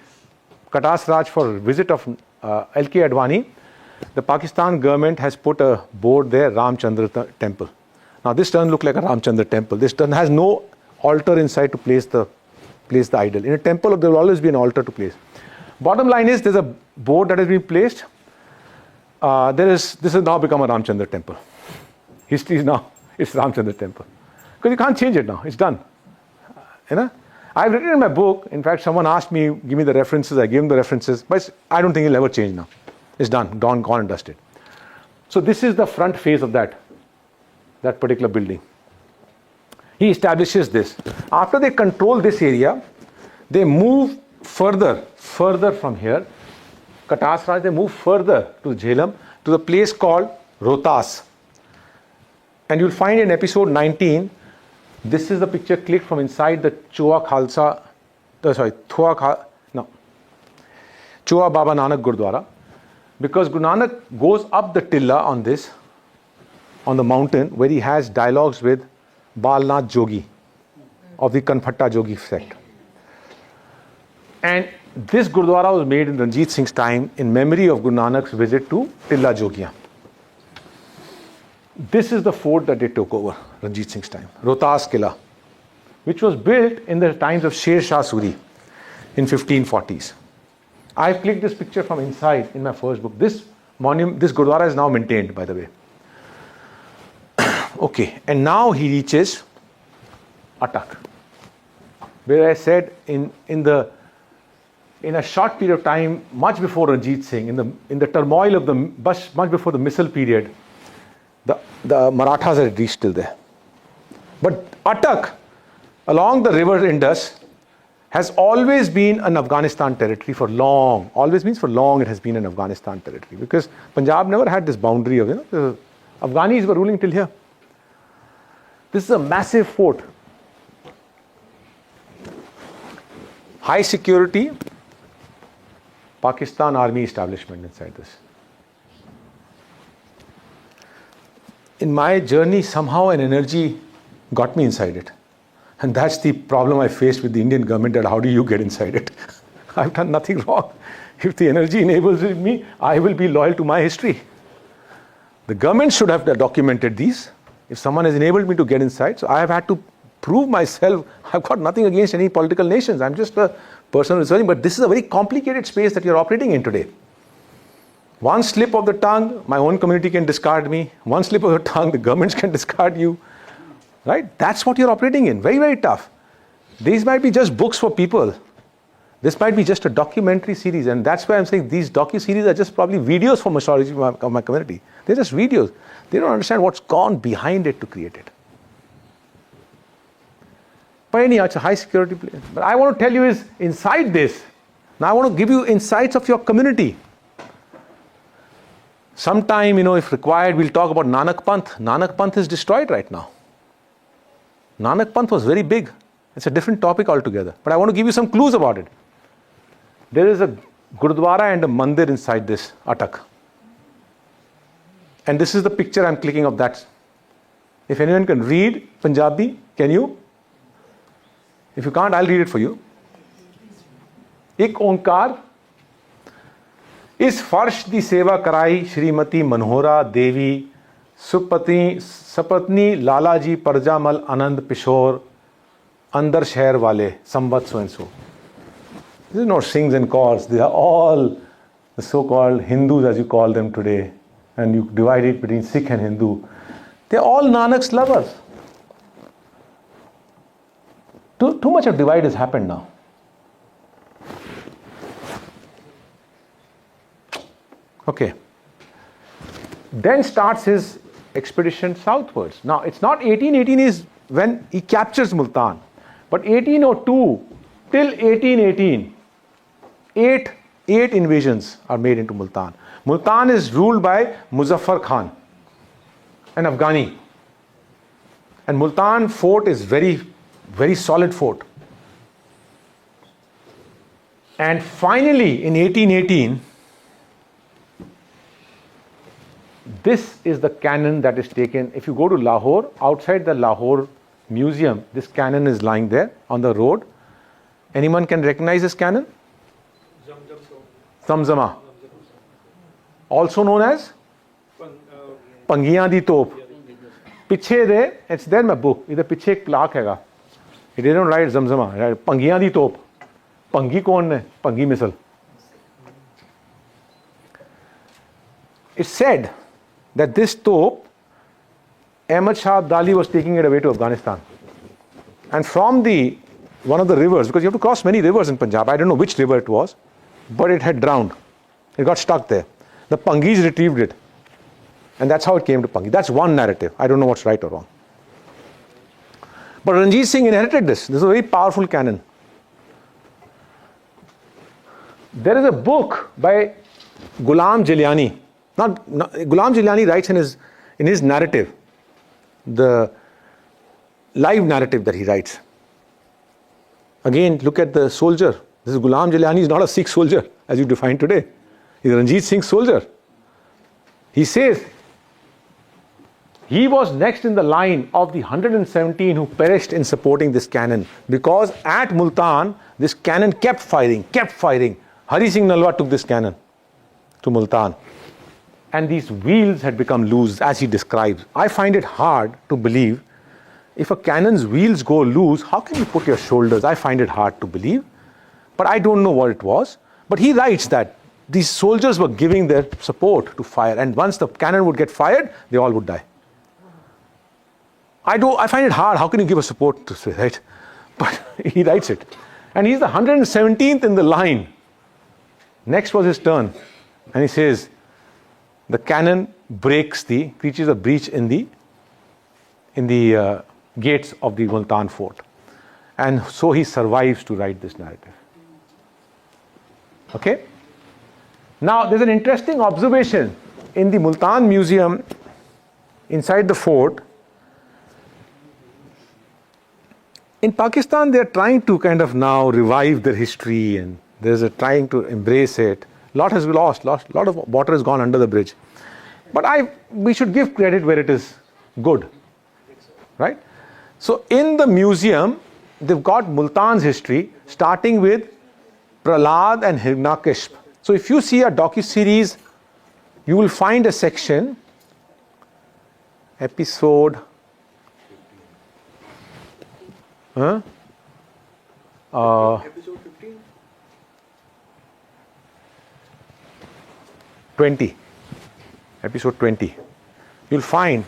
Katas Raj for visit of L.K. Advani, the Pakistan government has put a board there, Ramchandra temple. Now this doesn't look like a Ramchandra temple. This has no altar inside to place the idol. In a temple, there will always be an altar to place. Bottom line is, there's a board that has been placed. This has now become a Ramchandra temple. History is now, it's Ramchandra temple. Because you can't change it now, it's done. You know? I've written in my book, in fact, someone asked me, give me the references, I gave him the references, but I don't think it'll ever change now. It's done, gone and dusted. So this is the front face of that particular building. He establishes this. After they control this area, they move further from here, Katas Raj, they move further to Jhelum, to the place called Rohtas. And you'll find in episode 19, this is the picture clicked from inside the Choa Baba Nanak Gurdwara. Because Guru Nanak goes up the Tilla on the mountain where he has dialogues with Balnath Jogi of the Kanphatta Jogi sect. And this Gurdwara was made in Ranjit Singh's time in memory of Guru Nanak's visit to Tilla Jogiyan. This is the fort that they took over, Ranjit Singh's time, Rohtas Killa, which was built in the times of Sher Shah Suri in 1540s. I've clicked this picture from inside in my first book. This monument, this Gurdwara is now maintained, by the way. Okay, and now he reaches Attak, where I said in a short period of time, much before Ranjit Singh, in the turmoil of much before the missile period, the Marathas had reached till there. But Attak, along the river Indus, has always been an Afghanistan territory for long. Always means for long it has been an Afghanistan territory, because Punjab never had this boundary of, the Afghanis were ruling till here. This is a massive fort. High security, Pakistan army establishment inside this. In my journey, somehow an energy got me inside it. And that's the problem I faced with the Indian government, that how do you get inside it? I've done nothing wrong. If the energy enables me, I will be loyal to my history. The government should have documented these. If someone has enabled me to get inside, so I have had to prove myself. I've got nothing against any political nations. I'm just a person researching, but this is a very complicated space that you're operating in today. One slip of the tongue, my own community can discard me. One slip of the tongue, the governments can discard you. Right? That's what you're operating in. Very, very tough. These might be just books for people. This might be just a documentary series, and that's why I'm saying these docu-series are just probably videos for majority of my community. They're just videos. They don't understand what's gone behind it to create it. But anyhow, it's a high security place. But I want to tell you is inside this, now I want to give you insights of your community. Sometime, if required, we'll talk about Nanak Panth. Nanak Panth is destroyed right now. Nanak Panth was very big. It's a different topic altogether. But I want to give you some clues about it. There is a Gurdwara and a mandir inside this Attak. And this is the picture I'm clicking of that. If anyone can read Punjabi, can you? If you can't, I'll read it for you. Ik Onkar. इस फर्श दी सेवा कराई श्रीमती मनोहरा देवी सपत्नी लाला जी परजामल आनंद पिशोर अंदर शहर वाले संवत so and so. This is not sings and calls. They are all the so-called Hindus, as you call them today, and you divide it between Sikh and Hindu. They are all Nanak's lovers. Too much of divide has happened now. Okay. Then starts his expedition southwards. Now, it's not 1818 is when he captures Multan, but 1802 till 1818, eight invasions are made into Multan. Multan is ruled by Muzaffar Khan, an Afghani. And Multan fort is very, very solid fort. And finally, in 1818, this is the cannon that is taken. If you go to Lahore, outside the Lahore Museum, this cannon is lying there on the road. Anyone can recognize this cannon? Zamzama. Also known as Pangiyan di Top. Piche de, it's there in my book. Either piche ek plaque hai. It didn't write Zamzama, right? Pangiyan di Top. Pangi kaun hai? Pangi missile. It's said that this top, Ahmad Shah Abdali was taking it away to Afghanistan. And from one of the rivers, because you have to cross many rivers in Punjab, I don't know which river it was, but it had drowned. It got stuck there. The Pangis retrieved it. And that's how it came to Pangi. That's one narrative. I don't know what's right or wrong. But Ranjit Singh inherited this. This is a very powerful cannon. There is a book by Ghulam Jilani. Ghulam Jilani writes in his narrative, the live narrative that he writes. Again, look at the soldier. This is Ghulam Jilani, is not a Sikh soldier as you define today. He's a Ranjit Singh soldier. He says, He was next in the line of the 117 who perished in supporting this cannon, because at Multan, this cannon kept firing. Hari Singh Nalwa took this cannon to Multan. And these wheels had become loose, as he describes. I find it hard to believe, if a cannon's wheels go loose, how can you put your shoulders? I find it hard to believe. But I don't know what it was. But he writes that these soldiers were giving their support to fire. And once the cannon would get fired, they all would die. I find it hard. How can you give a support to say, right? But he writes it. And he's the 117th in the line. Next was his turn. And he says, the cannon reaches a breach in the gates of the Multan fort. And so he survives to write this narrative. Okay? Now, there's an interesting observation in the Multan Museum inside the fort. In Pakistan, they're trying to kind of now revive their history, and there's a trying to embrace it. A lot has been lost. A lot of water has gone under the bridge. But we should give credit where it is good. Right? So in the museum, they've got Multan's history, starting with Prahlad and Hiranyakashipu. So if you see a docu-series, you will find a section, episode 20. Episode 20. You'll find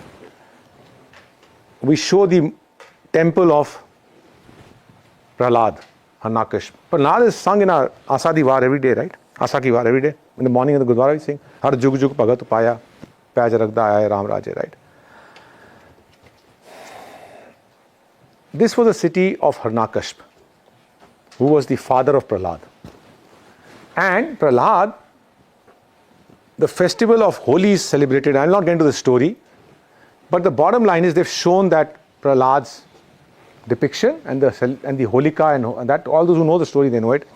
we show the temple of Prahlad, Hiranyakashipu. Prahlad is sung in our Asadi War every day, right? Asaki War every day. In the morning in the Gurdwara we sing, Har Jug Jug Bhagat Paya, Pyaj Rakda Aaya Ram Raje, right? This was a city of Hiranyakashipu, who was the father of Prahlad. And Prahlad, the festival of Holi is celebrated. I'll not get into the story, but the bottom line is they've shown that Prahlad's depiction and the Holika and that, all those who know the story, they know it.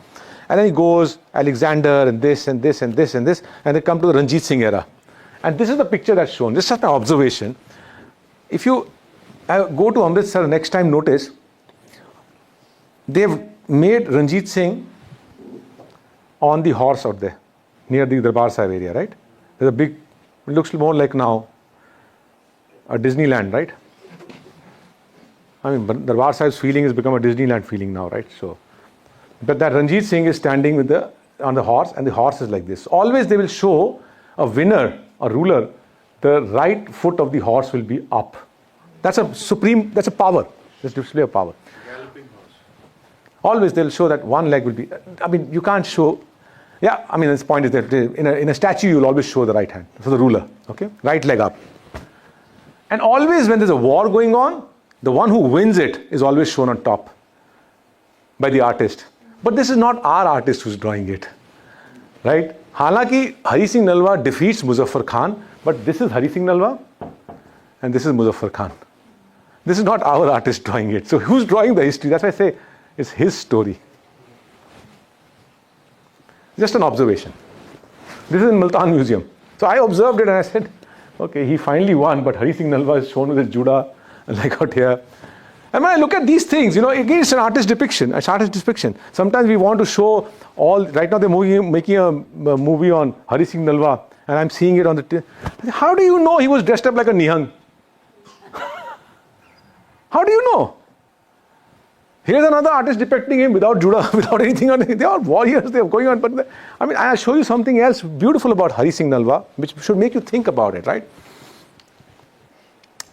And then he goes, Alexander and this and this and this and this, and they come to the Ranjit Singh era. And this is the picture that's shown. This is just an observation. If you go to Amritsar next time, notice, they've made Ranjit Singh on the horse out there, near the Darbar Sahib area, right? There's a big, it looks more like now a Disneyland, right? I mean, Darbar Sahib's feeling has become a Disneyland feeling now, right? So, but that Ranjit Singh is standing on the horse, and the horse is like this. Always they will show a winner, a ruler, the right foot of the horse will be up. That's a power. That's display of power. Galloping horse. Always they'll show that one leg will be, I mean, you can't show, yeah, I mean, this point is that in a statue, you'll always show the right hand for the ruler, okay? Right leg up. And always when there's a war going on, the one who wins it is always shown on top by the artist. But this is not our artist who's drawing it, right? Halaki, Hari Singh Nalwa defeats Muzaffar Khan, but this is Hari Singh Nalwa and this is Muzaffar Khan. This is not our artist drawing it. So who's drawing the history? That's why I say it's his story. Just an observation. This is in Multan Museum. So I observed it and I said, okay, he finally won, but Hari Singh Nalwa is shown with his Judah, like out here. And when I look at these things, again, it's an artist depiction. Sometimes we want to show all, right now they're making a movie on Hari Singh Nalwa, and I'm seeing it on the, how do you know he was dressed up like a Nihang? How do you know? Here's another artist depicting him without Judah, without anything on it. They are warriors, they are going on. But I'll show you something else beautiful about Hari Singh Nalwa, which should make you think about it, right?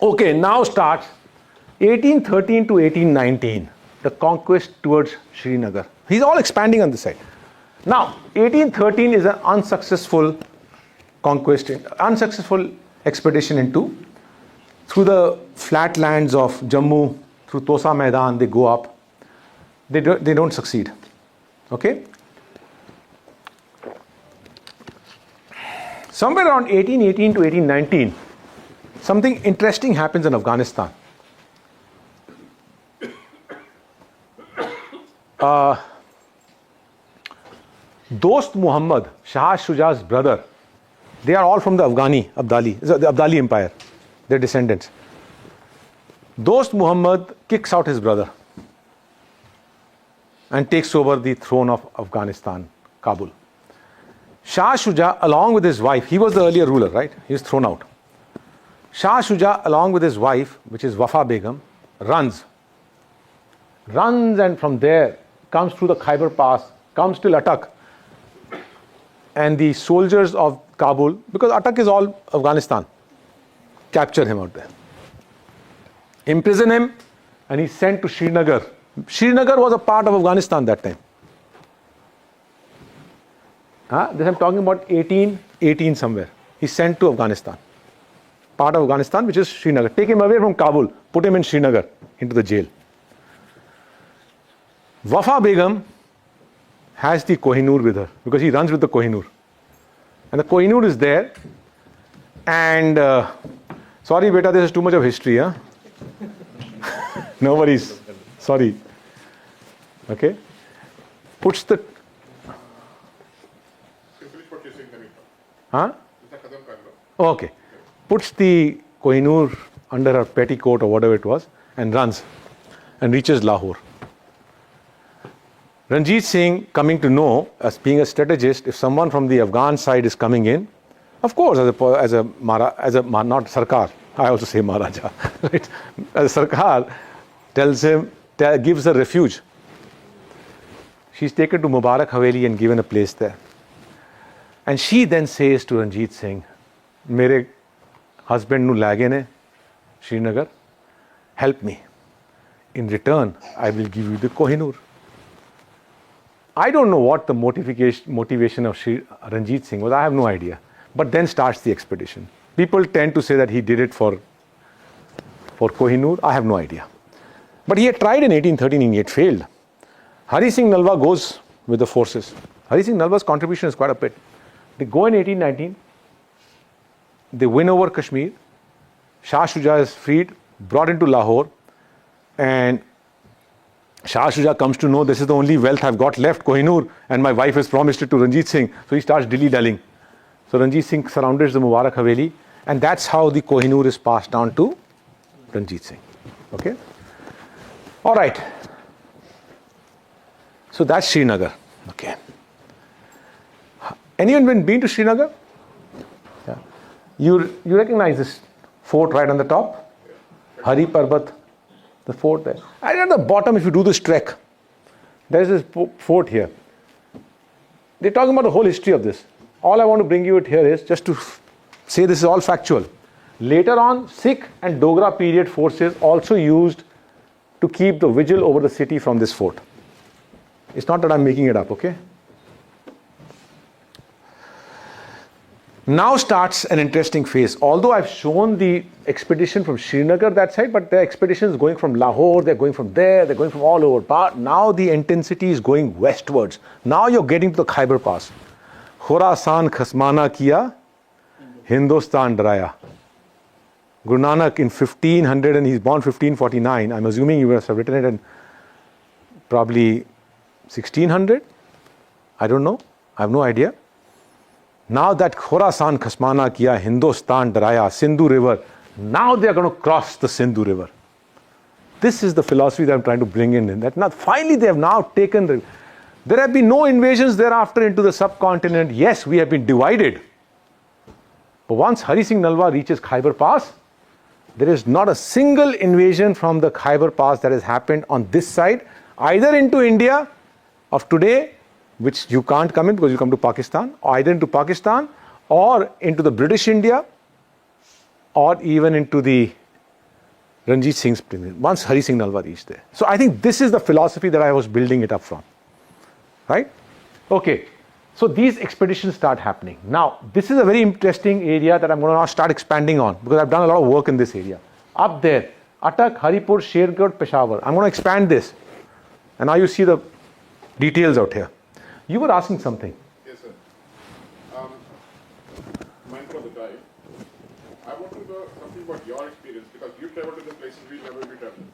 Okay, now starts 1813 to 1819, the conquest towards Srinagar. He's all expanding on this side. Now, 1813 is an unsuccessful conquest, unsuccessful expedition through the flatlands of Jammu, through Tosa Maidan, they go up. They don't succeed. Okay? Somewhere around 1818 to 1819, something interesting happens in Afghanistan. Dost Muhammad, Shah Shuja's brother, they are all from the Abdali Empire. their descendants. Dost Muhammad kicks out his brother and takes over the throne of Afghanistan, Kabul. Shah Shuja, along with his wife, he was the earlier ruler, right? He was thrown out. Shah Shuja, along with his wife, which is Wafa Begum, runs and from there comes through the Khyber Pass, comes till Attock. And the soldiers of Kabul, because Attock is all Afghanistan, capture him out there, imprison him, and he's sent to Srinagar. Srinagar was a part of Afghanistan that time. This I'm talking about 1818 somewhere. He's sent to Afghanistan. Part of Afghanistan, which is Srinagar. Take him away from Kabul, put him in Srinagar, into the jail. Wafa Begum has the Kohinoor with her, because he runs with the Kohinoor. And the Kohinoor is there. And, sorry beta, this is too much of history, huh? No worries. Sorry. Okay. Puts the... Huh? Okay. Puts the Kohinoor under her petticoat or whatever it was and runs and reaches Lahore. Ranjit Singh, coming to know, as being a strategist, if someone from the Afghan side is coming in, of course, not Sarkar, I also say Maharaja, right? As Sarkar tells him, gives her refuge. She's taken to Mubarak Haveli and given a place there. And she then says to Ranjit Singh, "Mere husband nu lage ne, Srinagar, help me. In return, I will give you the Kohinoor." I don't know what the motivation of Ranjit Singh was. I have no idea. But then starts the expedition. People tend to say that he did it for Kohinoor. I have no idea. But he had tried in 1813 and he had failed. Hari Singh Nalwa goes with the forces. Hari Singh Nalwa's contribution is quite a bit. They go in 1819. They win over Kashmir. Shah Shuja is freed, brought into Lahore. And Shah Shuja comes to know this is the only wealth I've got left, Kohinoor, and my wife has promised it to Ranjit Singh. So he starts dilly-dallying. So Ranjit Singh surrounds the Mubarak Haveli, and that's how the Kohinoor is passed down to Ranjit Singh. Okay? All right. So that's Srinagar. Okay. Anyone been to Srinagar? Yeah. You recognize this fort right on the top? Hari Parbat. The fort there. And at the bottom, if you do this trek, there is this fort here. They're talking about the whole history of this. All I want to bring you here is just to say this is all factual. Later on, Sikh and Dogra period forces also used to keep the vigil over the city from this fort. It's not that I'm making it up, okay? Now starts an interesting phase. Although I've shown the expedition from Srinagar that side, but the expedition is going from Lahore, they're going from there, they're going from all over. But now the intensity is going westwards. Now you're getting to the Khyber Pass. Khorasan khasmana kiya, Hindustan daraya. Guru Nanak in 1500, and he's born 1549. I'm assuming you must have written it in probably 1600. I don't know. I have no idea. Now that Khorasan khasmana kiya, Hindustan daraya, Sindhu river, now they are going to cross the Sindhu river. This is the philosophy that I'm trying to bring in. That now finally they have now taken. There have been no invasions thereafter into the subcontinent. Yes, we have been divided. But once Hari Singh Nalwa reaches Khyber Pass, there is not a single invasion from the Khyber Pass that has happened on this side, either into India of today, which you can't come in because you come to Pakistan, or either into Pakistan or into the British India, or even into the Ranjit Singh's premium, once Hari Singh Nalwa reached there. So I think this is the philosophy that I was building it up from. Right? Okay. So these expeditions start happening. Now, this is a very interesting area that I'm going to now start expanding on, because I've done a lot of work in this area. Up there, Attock, Haripur, Shergarh, Peshawar. I'm going to expand this. And now you see the details out here. You were asking something. Yes, sir. Mindful of the time, I want to know something about your experience, because you traveled to the places we never be traveled.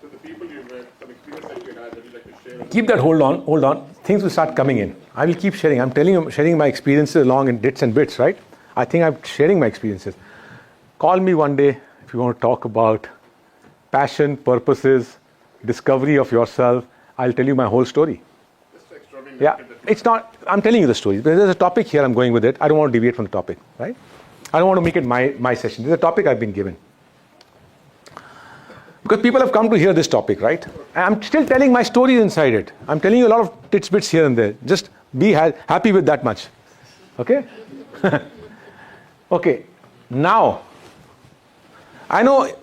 So the people you met, some experience that you had that you'd like to share. Keep that hold on. Things will start coming in. I will keep sharing. I'm telling you, sharing my experiences along in bits and bits, right? I think I'm sharing my experiences. Call me one day if you want to talk about passion, purposes, discovery of yourself. I'll tell you my whole story. Just extraordinary. Yeah, it's not, I'm telling you the story. There's a topic here, I'm going with it. I don't want to deviate from the topic, right? I don't want to make it my session. There's a topic I've been given. Because people have come to hear this topic, right? I'm still telling my stories inside it. I'm telling you a lot of tidbits here and there. Just be happy with that much. Okay? Okay. Now, I know.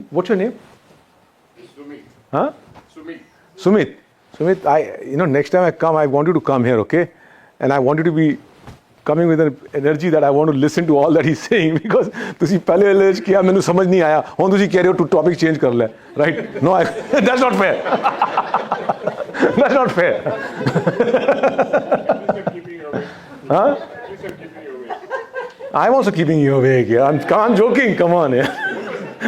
What's your name? Sumit. Huh? Sumit. Sumit. Sumit, next time I come, I want you to come here, okay? And I want you to be coming with an energy that I want to listen to all that he's saying, because तुसी पहले अलर्ज किया मैंने समझ नहीं आया और तुसी कह रहे हो to topic change कर ले, right? No, that's not fair. That's not fair. At least I'm keeping you awake. Huh? At least I'm keeping you awake. I'm also keeping you awake here. I'm joking. Come on, yeah.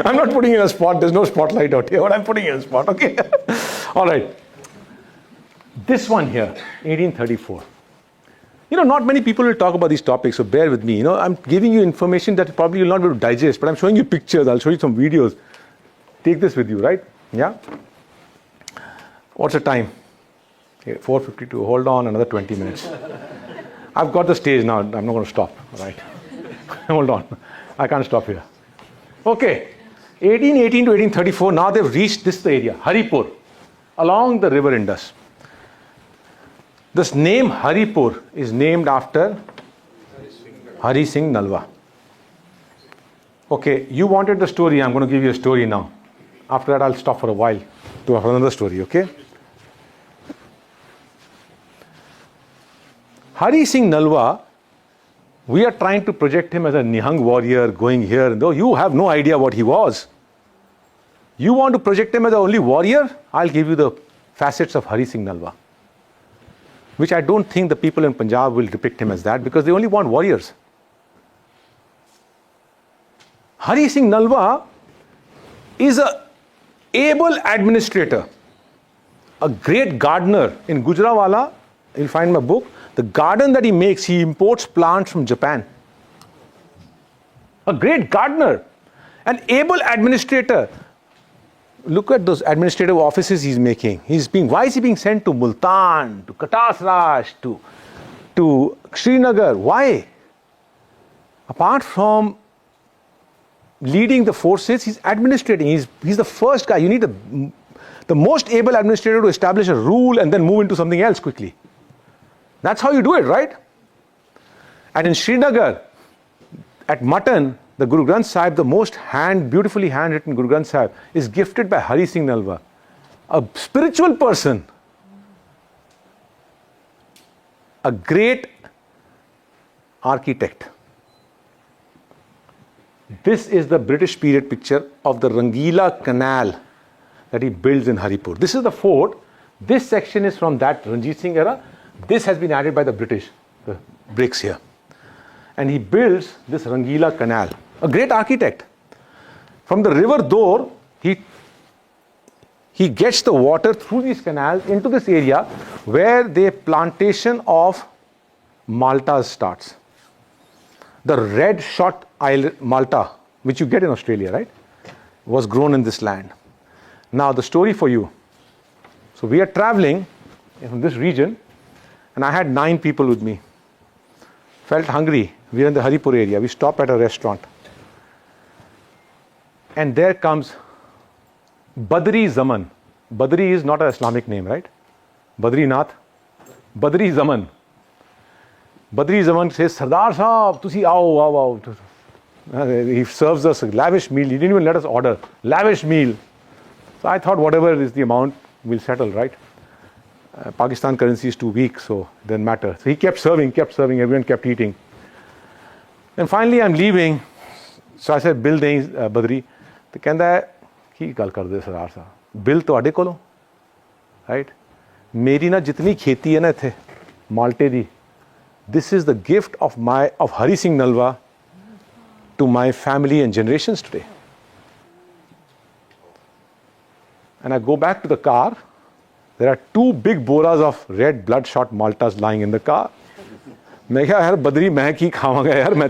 I'm not putting you in a spot. There's no spotlight out here, but I'm putting you in a spot. Okay. All right. This one here, 1834. Not many people will talk about these topics, so bear with me. I'm giving you information that probably you'll not be able to digest, but I'm showing you pictures. I'll show you some videos. Take this with you, right? Yeah? What's the time? Okay, 4:52. Hold on, another 20 minutes. I've got the stage now. I'm not going to stop, all right? Hold on. I can't stop here. Okay. 1818 to 1834. Now they've reached this area, Haripur, along the river Indus. This name Haripur is named after Hari Singh Nalwa. Okay, you wanted the story, I'm going to give you a story now. After that, I'll stop for a while to have another story, okay? Hari Singh Nalwa, we are trying to project him as a Nihang warrior going here, though you have no idea what he was. You want to project him as the only warrior? I'll give you the facets of Hari Singh Nalwa, which I don't think the people in Punjab will depict him as that, because they only want warriors. Hari Singh Nalwa is an able administrator, a great gardener. In Gujranwala, you'll find my book, the garden that he makes, he imports plants from Japan. A great gardener, an able administrator. Look at those administrative offices he's making. Why is he being sent to Multan, to Katasraj, to Srinagar? Why? Apart from leading the forces, he's administrating. He's the first guy. You need the most able administrator to establish a rule and then move into something else quickly. That's how you do it, right? And in Srinagar, at Mutton, the Guru Granth Sahib, the most beautifully handwritten Guru Granth Sahib, is gifted by Hari Singh Nalwa, a spiritual person, a great architect. This is the British period picture of the Rangila Canal that he builds in Haripur. This is the fort. This section is from that Ranjit Singh era. This has been added by the British, the bricks here. And he builds this Rangila Canal. A great architect. From the river Dor, he gets the water through these canals into this area where the plantation of Maltas starts. The red shot Malta, which you get in Australia, right, was grown in this land. Now the story for you. So we are traveling from this region, and I had 9 people with me. Felt hungry. We are in the Haripur area. We stop at a restaurant. And there comes Badri Zaman. Badri is not an Islamic name, right? Badrinath. Badri Zaman. Badri Zaman says, Sardar Sahab, tusi aao. He serves us a lavish meal. He didn't even let us order. Lavish meal. So I thought whatever is the amount, we'll settle, right? Pakistan currency is too weak, so it doesn't matter. So he kept serving, everyone kept eating. And finally I'm leaving. So I said, bill dein Badri. तो कहता है की गल कर दे सरदार साहब bill ਤੁਹਾਡੇ ਕੋਲੋਂ right मेरी ना जितनी खेती है ना इत्थे माल्टे दी this is the gift of Hari Singh Nalwa to my family and generations today. And I go back to the car. There are 2 big boras of red bloodshot Maltas lying in the car. मैं क्या यार बदरी मैं की खावांगा यार मैं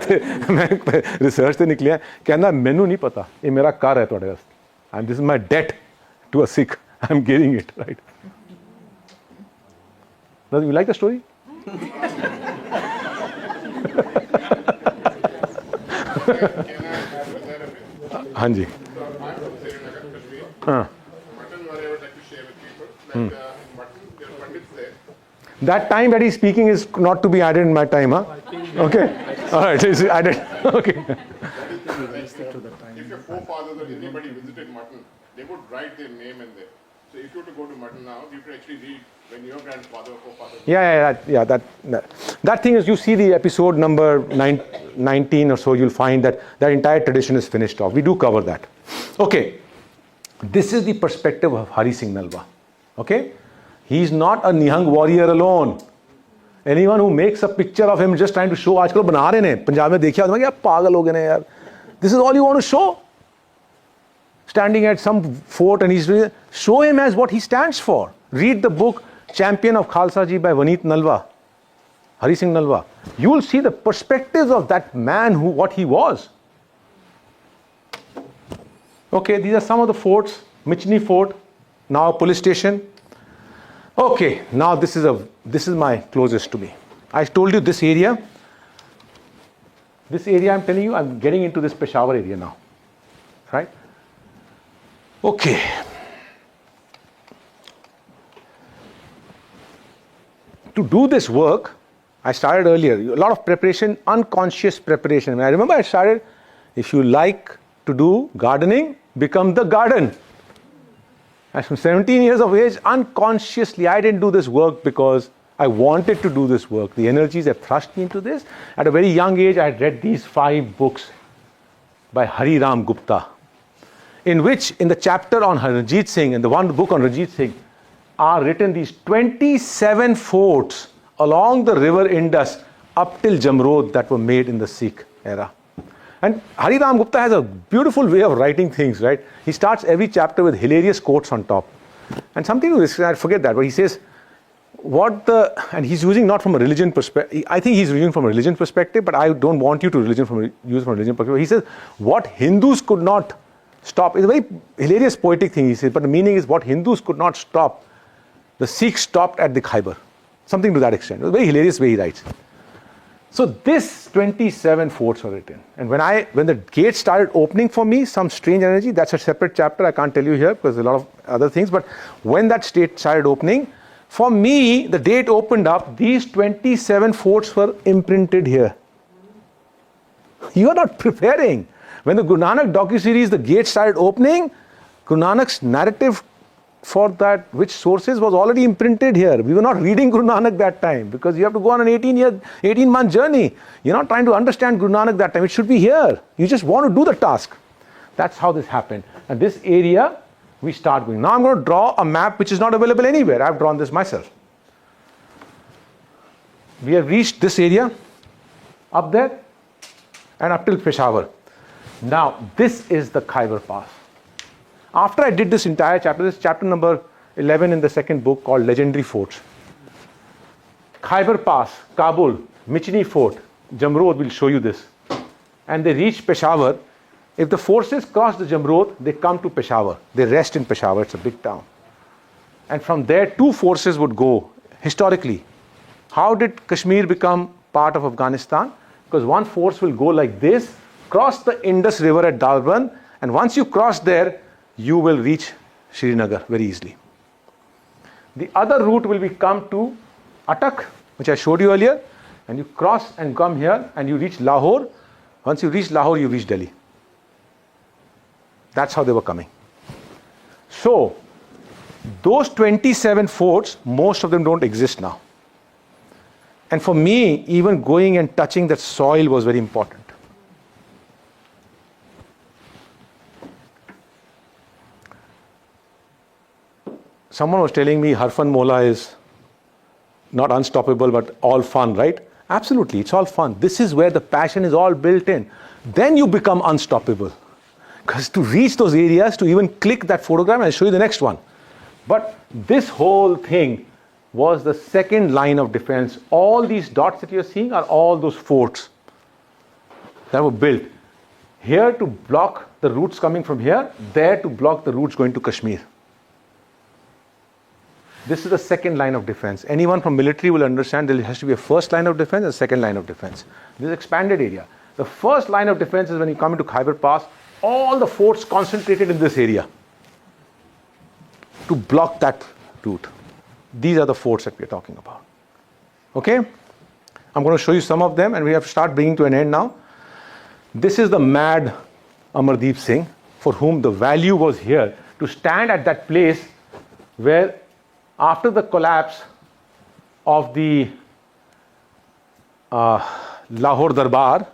research से निकलिया कहना मैनू नहीं पता ये मेरा कर है तुहाडे वास्ते and this is my debt to a Sikh I am giving it right you like the story हाँ जी हाँ That time that he's speaking is not to be added in my time, huh? Okay. All right, it's added. Okay. If your forefathers or anybody visited Mutton, they would write their name in there. So if you were to go to Mutton now, you could actually read when your grandfather or forefather. That thing is, you see the episode number 19 or so, you'll find that that entire tradition is finished off. We do cover that. Okay. This is the perspective of Hari Singh Nalwa. Okay. He's not a Nihang warrior alone. Anyone who makes a picture of him just trying to show, आजकल बना रहे हैं पंजाब में देखिए आदमी क्या पागल हो गए हैं यार. This is all you want to show. Standing at some fort and he's show him as what he stands for. Read the book Champion of Khalsa Ji by Waneet Nalwa, Hari Singh Nalwa. You will see the perspectives of that man who what he was. Okay, these are some of the forts. Michni Fort, now a police station. Okay, now this is my closest to me. I told you this area. This area I'm telling you, I'm getting into this Peshawar area now. Right? Okay. To do this work, I started earlier. A lot of preparation, unconscious preparation. I remember I started, if you like to do gardening, become the garden. As from 17 years of age, unconsciously, I didn't do this work because I wanted to do this work. The energies that thrust me into this. At a very young age, I had read these 5 books by Hari Ram Gupta, in which, in the chapter on Ranjit Singh, and the one book on Ranjit Singh, are written these 27 forts along the river Indus up till Jamrod that were made in the Sikh era. And Hari Ram Gupta has a beautiful way of writing things, right? He starts every chapter with hilarious quotes on top. And something to this, I forget that, but he says, and he's using not from a religion perspective, I think he's using from a religion perspective, but I don't want you to use from a religion perspective. He says, what Hindus could not stop, it's a very hilarious poetic thing, he says, but the meaning is what Hindus could not stop, the Sikhs stopped at the Khyber. Something to that extent. It's a very hilarious way he writes. So this 27 forts were written. And when the gates started opening for me, some strange energy, that's a separate chapter, I can't tell you here because there's a lot of other things, but when that state started opening, for me, the day it opened up, these 27 forts were imprinted here. You are not preparing. When the Guru Nanak docu-series, the gates started opening, Guru Nanak's narrative for that, which sources was already imprinted here. We were not reading Guru Nanak that time because you have to go on an 18-month journey. You're not trying to understand Guru Nanak that time. It should be here. You just want to do the task. That's how this happened. And this area, we start going. Now I'm going to draw a map which is not available anywhere. I've drawn this myself. We have reached this area, up there, and up till Peshawar. Now, this is the Khyber Pass. After I did this entire chapter, this is chapter number 11 in the second book called Legendary Forts. Khyber Pass, Kabul, Michni Fort, Jamrod will show you this. And they reach Peshawar. If the forces cross the Jamrod, they come to Peshawar. They rest in Peshawar, it's a big town. And from there, 2 forces would go historically. How did Kashmir become part of Afghanistan? Because one force will go like this, cross the Indus River at Darban, and once you cross there, you will reach Srinagar very easily. The other route will be come to Attock, which I showed you earlier, and you cross and come here and you reach Lahore. Once you reach Lahore, you reach Delhi. That's how they were coming. So, those 27 forts, most of them don't exist now. And for me, even going and touching that soil was very important. Someone was telling me Harfan Mola is not unstoppable, but all fun, right? Absolutely, it's all fun. This is where the passion is all built in. Then you become unstoppable. Because to reach those areas, to even click that photograph, I'll show you the next one. But this whole thing was the second line of defense. All these dots that you're seeing are all those forts that were built. Here to block the routes coming from here, there to block the routes going to Kashmir. This is the second line of defense. Anyone from military will understand there has to be a first line of defense and a second line of defense. This is expanded area. The first line of defense is when you come into Khyber Pass, all the forts concentrated in this area to block that route. These are the forts that we're talking about. Okay? I'm going to show you some of them and we have to start bringing to an end now. This is the mad Amardeep Singh, for whom the value was here to stand at that place where after the collapse of the Lahore Darbar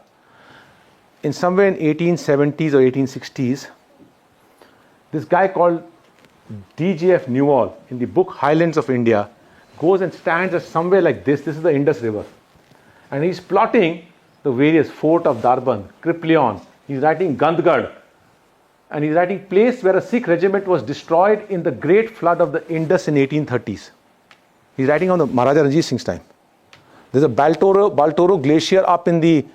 in somewhere in 1870s or 1860s, this guy called D.J.F. Newall in the book Highlands of India goes and stands at somewhere like this. This is the Indus River. And he's plotting the various fort of Darban, Kriplion. He's writing Gandhgad. And he's writing place where a Sikh regiment was destroyed in the great flood of the Indus in 1830s. He's writing on the Maharaja Ranjit Singh's time. There's a Baltoro glacier up in the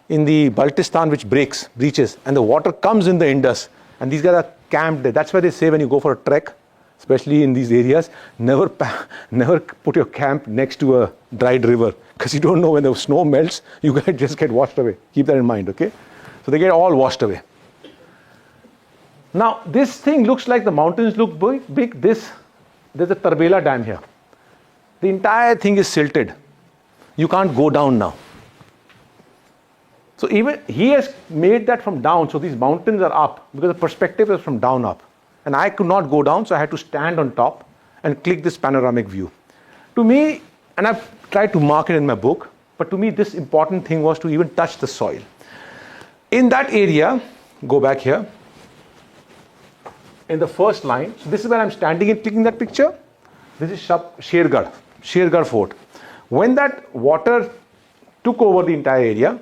Baltistan which breaches, and the water comes in the Indus. And these guys are camped there. That's why they say when you go for a trek, especially in these areas, never put your camp next to a dried river, because you don't know when the snow melts, you guys just get washed away. Keep that in mind, okay? So they get all washed away. Now, this thing looks like the mountains look big. There's a Turbela dam here. The entire thing is silted. You can't go down now. So even he has made that from down, so these mountains are up, because the perspective is from down up. And I could not go down, so I had to stand on top and click this panoramic view. To me, and I've tried to mark it in my book, but to me this important thing was to even touch the soil. In that area, go back here, in the first line, so this is where I'm standing and clicking that picture. This is Shergarh Fort. When that water took over the entire area,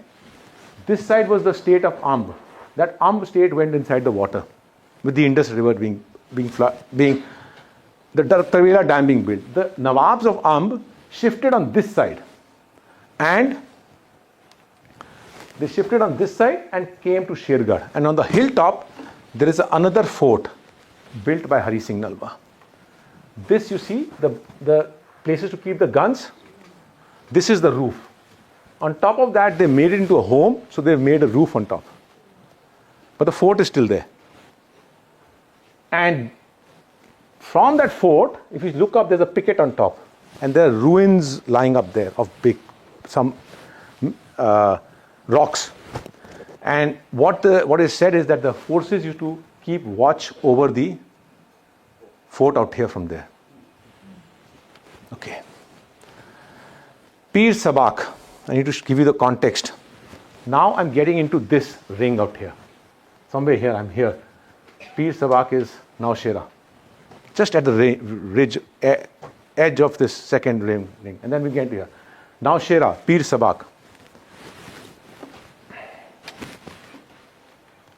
this side was the state of Amb. That Amb state went inside the water, with the Indus River being the Turbela dam being built. The Nawabs of Amb shifted on this side, and they shifted on this side and came to Shergarh. And on the hilltop, there is another fort built by Hari Singh Nalwa. This, you see, the places to keep the guns. This is the roof. On top of that, they made it into a home, so they've made a roof on top. But the fort is still there. And from that fort, if you look up, there's a picket on top. And there are ruins lying up there of some rocks. And what is said is that the forces used to keep watch over the fort out here from there. Okay. Pir Sabak. I need to give you the context. Now I'm getting into this ring out here. Somewhere here, I'm here. Pir Sabak is Naushera. Just at the ridge, edge of this second ring. And then we get here. Naushera, Pir Sabak.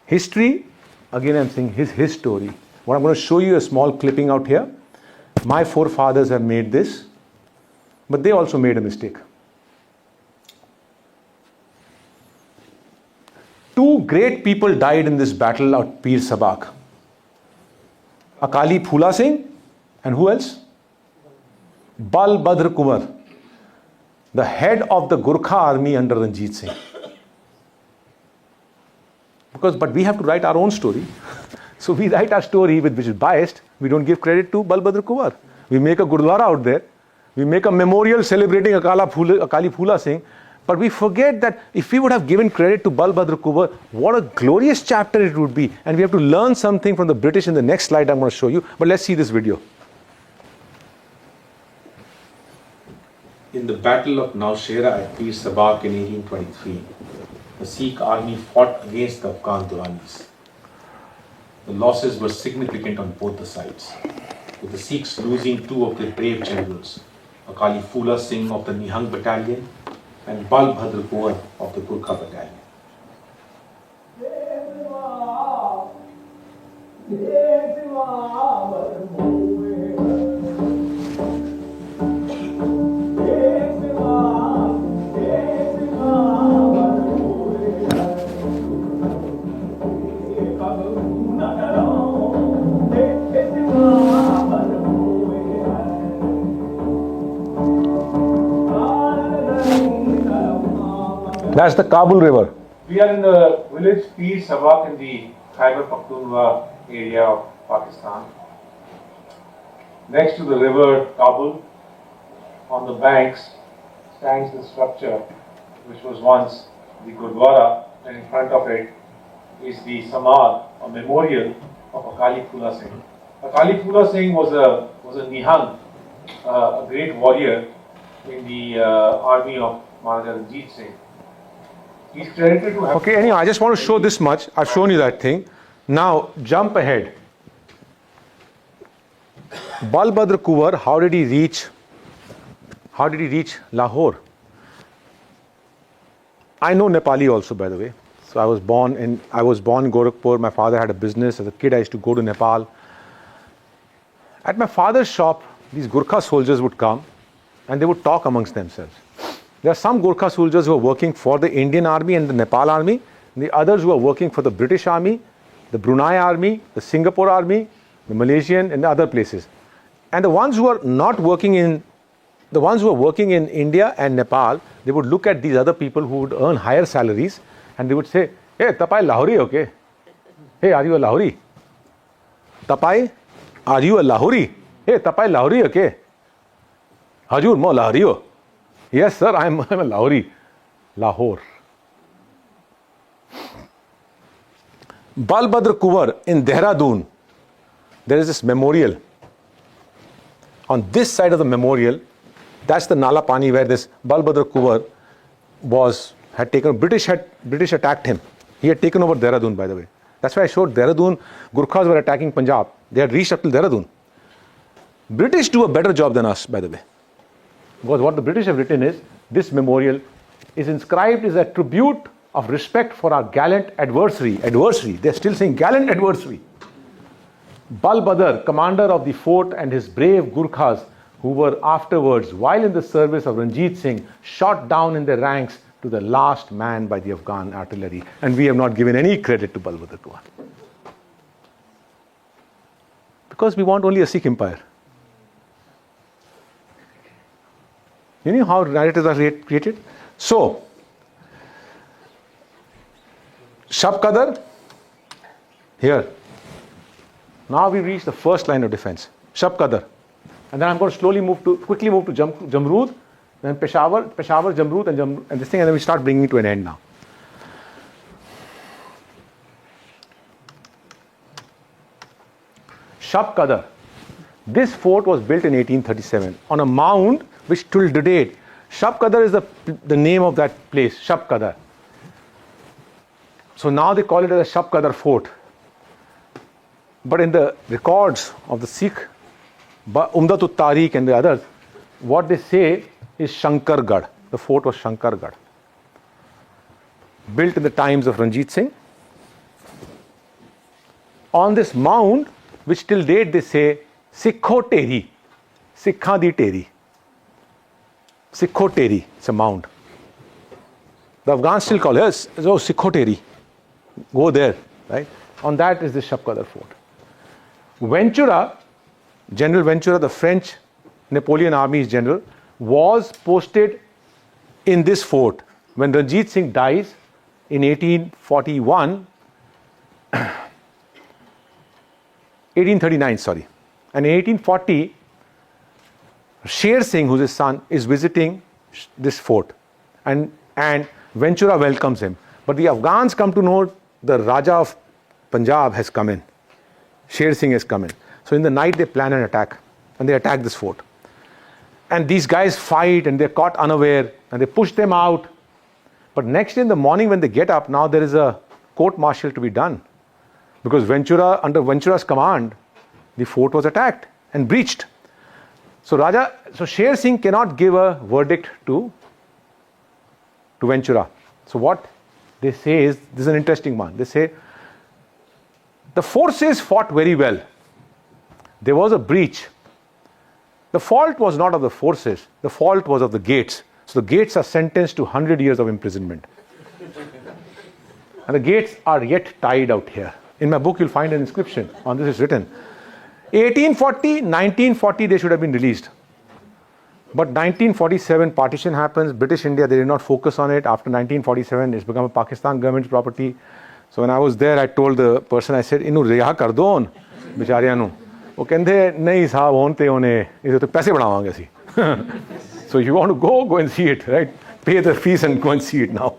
History, again I'm saying his story. What I'm going to show you a small clipping out here. My forefathers have made this, but they also made a mistake. Two great people died in this battle at Pir Sabak. Akali Phula Singh, and who else? Bal Badr Kumar, the head of the Gurkha army under Ranjit Singh. But we have to write our own story. So we write our story which is biased. We don't give credit to Bal Badr Kumar. We make a Gurdwara out there. We make a memorial celebrating Akali Phula Singh. But we forget that if we would have given credit to Bal Badr Kumar, what a glorious chapter it would be. And we have to learn something from the British in the next slide I'm going to show you. But let's see this video. In the Battle of Naushera at Pir Sabak in 1823, the Sikh army fought against the Afghan Duranis. The losses were significant on both the sides, with the Sikhs losing two of their brave generals, Akali Phula Singh of the Nihang Battalion and Bal Badr Kumar of the Gurkha Battalion. That's the Kabul River. We are in the village Pir Sabak in the Khyber Pakhtunkhwa area of Pakistan. Next to the river Kabul, on the banks, stands the structure which was once the Gurdwara, and in front of it is the Samad, a memorial of Akali Phula Singh. Akali Phula Singh was a Nihang, a great warrior in the army of Maharaja Ranjit Singh. He's credited to have... Okay, anyway, I just want to show this much. I've shown you that thing. Now, jump ahead. Balbhadra Kuwar, how did he reach Lahore? I know Nepali also, by the way. So I was born in Gorakhpur. My father had a business. As a kid, I used to go to Nepal. At my father's shop, these Gurkha soldiers would come and they would talk amongst themselves. There are some Gurkha soldiers who are working for the Indian army and the Nepal army, and the others who are working for the British army, the Brunei army, the Singapore army, the Malaysian and the other places. And the ones who are working in India and Nepal, they would look at these other people who would earn higher salaries and they would say, "Hey, Tapai Lahori, okay? Hey, are you a Lahori? Tapai, are you a Lahori? Hey, Tapai Lahori, okay? Hajur, mo Lahori ho? Yes, sir, I'm a Lahori. Lahore." Balbhadra Kuwar in Dehradun, there is this memorial. On this side of the memorial, that's the Nala Pani where this Balbhadra Kuwar had taken. British attacked him. He had taken over Dehradun, by the way. That's why I showed Dehradun. Gurkhas were attacking Punjab. They had reached up to Dehradun. British do a better job than us, by the way. Because what the British have written is, this memorial is inscribed as a tribute of respect for our gallant adversary. They're still saying gallant adversary. Balbhadar, commander of the fort, and his brave Gurkhas who were afterwards, while in the service of Ranjit Singh, shot down in their ranks to the last man by the Afghan artillery. And we have not given any credit to Balbhadar Kuwar. Because we want only a Sikh empire. You know how narratives are created? So, Shab Qadar, here. Now we reach the first line of defense, Shab Qadar. And then I'm going to quickly move to Jamrud, then Peshawar, Jamrud, and this thing, and then we start bringing it to an end now. Shab Qadar. This fort was built in 1837 on a mound which till date, Shab Qadar is the name of that place, Shab Qadar. So now they call it as a Shab Qadar fort. But in the records of the Sikh, Umdatul Tariq and the others, what they say is Shankargarh. The fort was Shankargarh. Built in the times of Ranjit Singh. On this mound, which till date they say, Sikho Teri, Sikha di Teri. Sikho Teri, it's a mound. The Afghans still call it, oh, Sikho Teri. Go there, right? On that is the Shab Qadar fort. Ventura, General Ventura, the French Napoleon Army's general, was posted in this fort when Ranjit Singh dies in 1839, sorry. And in 1840, Sher Singh, who's his son, is visiting this fort. And Ventura welcomes him. But the Afghans come to know the Raja of Punjab has come in. Sher Singh has come in. So in the night they plan an attack and they attack this fort. And these guys fight and they're caught unaware and they push them out. But next day in the morning when they get up, now there is a court-martial to be done. Because under Ventura's command, the fort was attacked and breached. So Sher Singh cannot give a verdict to Ventura. So what they say is, this is an interesting one. They say, the forces fought very well. There was a breach. The fault was not of the forces. The fault was of the gates. So the gates are sentenced to 100 years of imprisonment. And the gates are yet tied out here. In my book, you'll find an inscription. On this is written, 1840, 1940, they should have been released. But 1947 partition happens, British India, they did not focus on it. After 1947, it's become a Pakistan government's property. So when I was there, I told the person, I said, inu riha kar do on, bichariyan nu. वो कहते नहीं साहब होते होने इसे तो पैसे बढ़ावांगे सी. So if you want to go and see it, right? Pay the fees and go and see it now.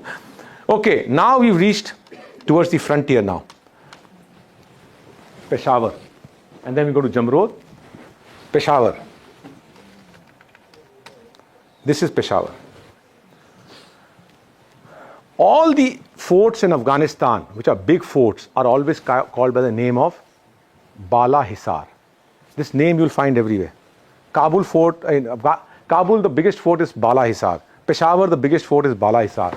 Okay, now we've reached towards the frontier now. Peshawar. And then we go to Jamrod. Peshawar. This is Peshawar. All the forts in Afghanistan, which are big forts, are always called by the name of Bala Hisar. This name you'll find everywhere. Kabul fort, Kabul, the biggest fort is Bala Hisar. Peshawar, the biggest fort is Bala Hisar.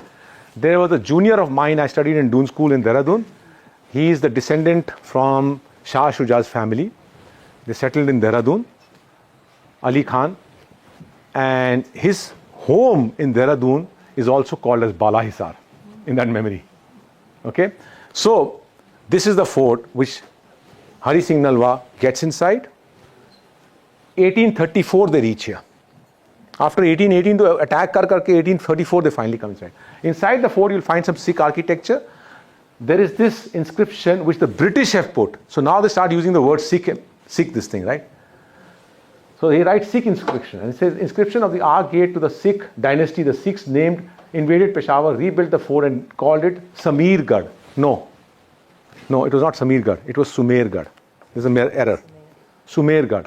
There was a junior of mine, I studied in Doon School in Dehradun. He is the descendant from Shah Shuja's family. They settled in Dehradun, Ali Khan. And his home in Dehradun is also called as Bala Hisar in that memory. Okay? So, this is the fort which Hari Singh Nalwa gets inside. 1834 they reach here. After 1818 to attack karke 1834 they finally come inside. Inside the fort you'll find some Sikh architecture. There is this inscription which the British have put. So now they start using the word Sikh this thing, right? So he writes Sikh inscription and it says inscription of the Ark Gate to the Sikh dynasty. The Sikhs invaded Peshawar, rebuilt the fort and called it Samirgarh. No, it was not Samirgarh. It was Sumergarh. There's an error. Sumergarh.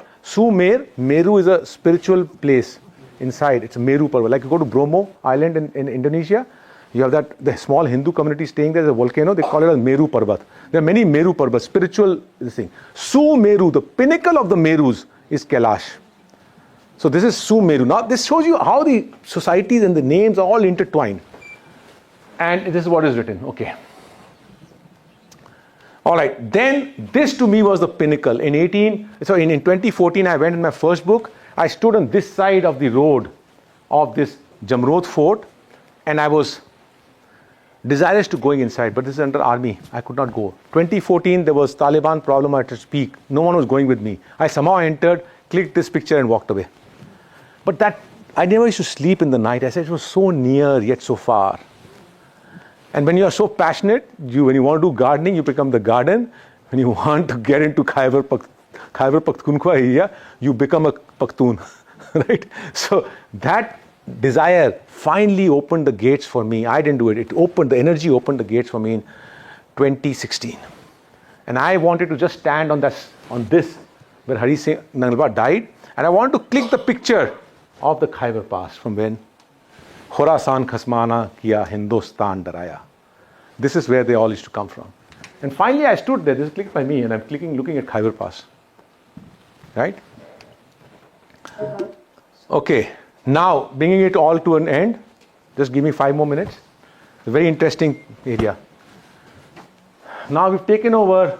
Meru is a spiritual place inside. It's a Meru Parvat. Like you go to Bromo Island in Indonesia, you have the small Hindu community staying there. There's a volcano. They call it a Meru Parvat. There are many Meru Parvat, spiritual thing. Sumeru, the pinnacle of the Merus, is Kailash. So this is Sumeru. Now this shows you how the societies and the names are all intertwined. And this is what is written. Okay. All right. Then this to me was the pinnacle. In 2014, I went in my first book. I stood on this side of the road of this Jamrod fort, and I was desirous to going inside, but this is under army. I could not go. 2014, there was Taliban problem at its peak. No one was going with me. I somehow entered, clicked this picture and walked away. But that, I never used to sleep in the night. I said it was so near yet so far. And when you are so passionate, when you want to do gardening, you become the garden. When you want to get into Khyber Pakhtunkhwa area, you become a Pakhtun, right? So that desire finally opened the gates for me. I didn't do it. The energy opened the gates for me in 2016. And I wanted to just stand on this where Hari Singh Nalwa died. And I want to click the picture of the Khyber Pass from when Khorasan Khasmana Kiya Hindustan Daraya. This is where they all used to come from. And finally I stood there, this is clicked by me, and I'm looking at Khyber Pass. Right? Okay, now bringing it all to an end, just give me 5 more minutes. It's a very interesting area. Now we've taken over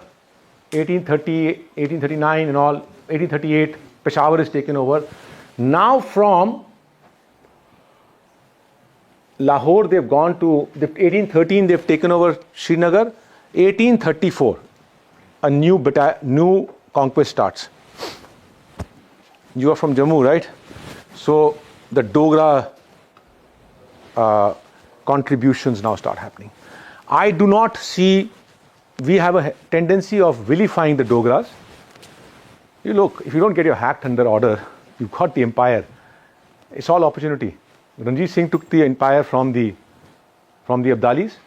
1830, 1839 and all, 1838, Peshawar is taken over. Now from Lahore they've gone to, 1813 they've taken over Srinagar. 1834, a new conquest starts. You are from Jammu, right? So the Dogra contributions now start happening. I do not see, we have a tendency of vilifying the Dogras. You look, if you don't get your act under order, you've got the empire. It's all opportunity. Ranjit Singh took the empire from the Abdalis.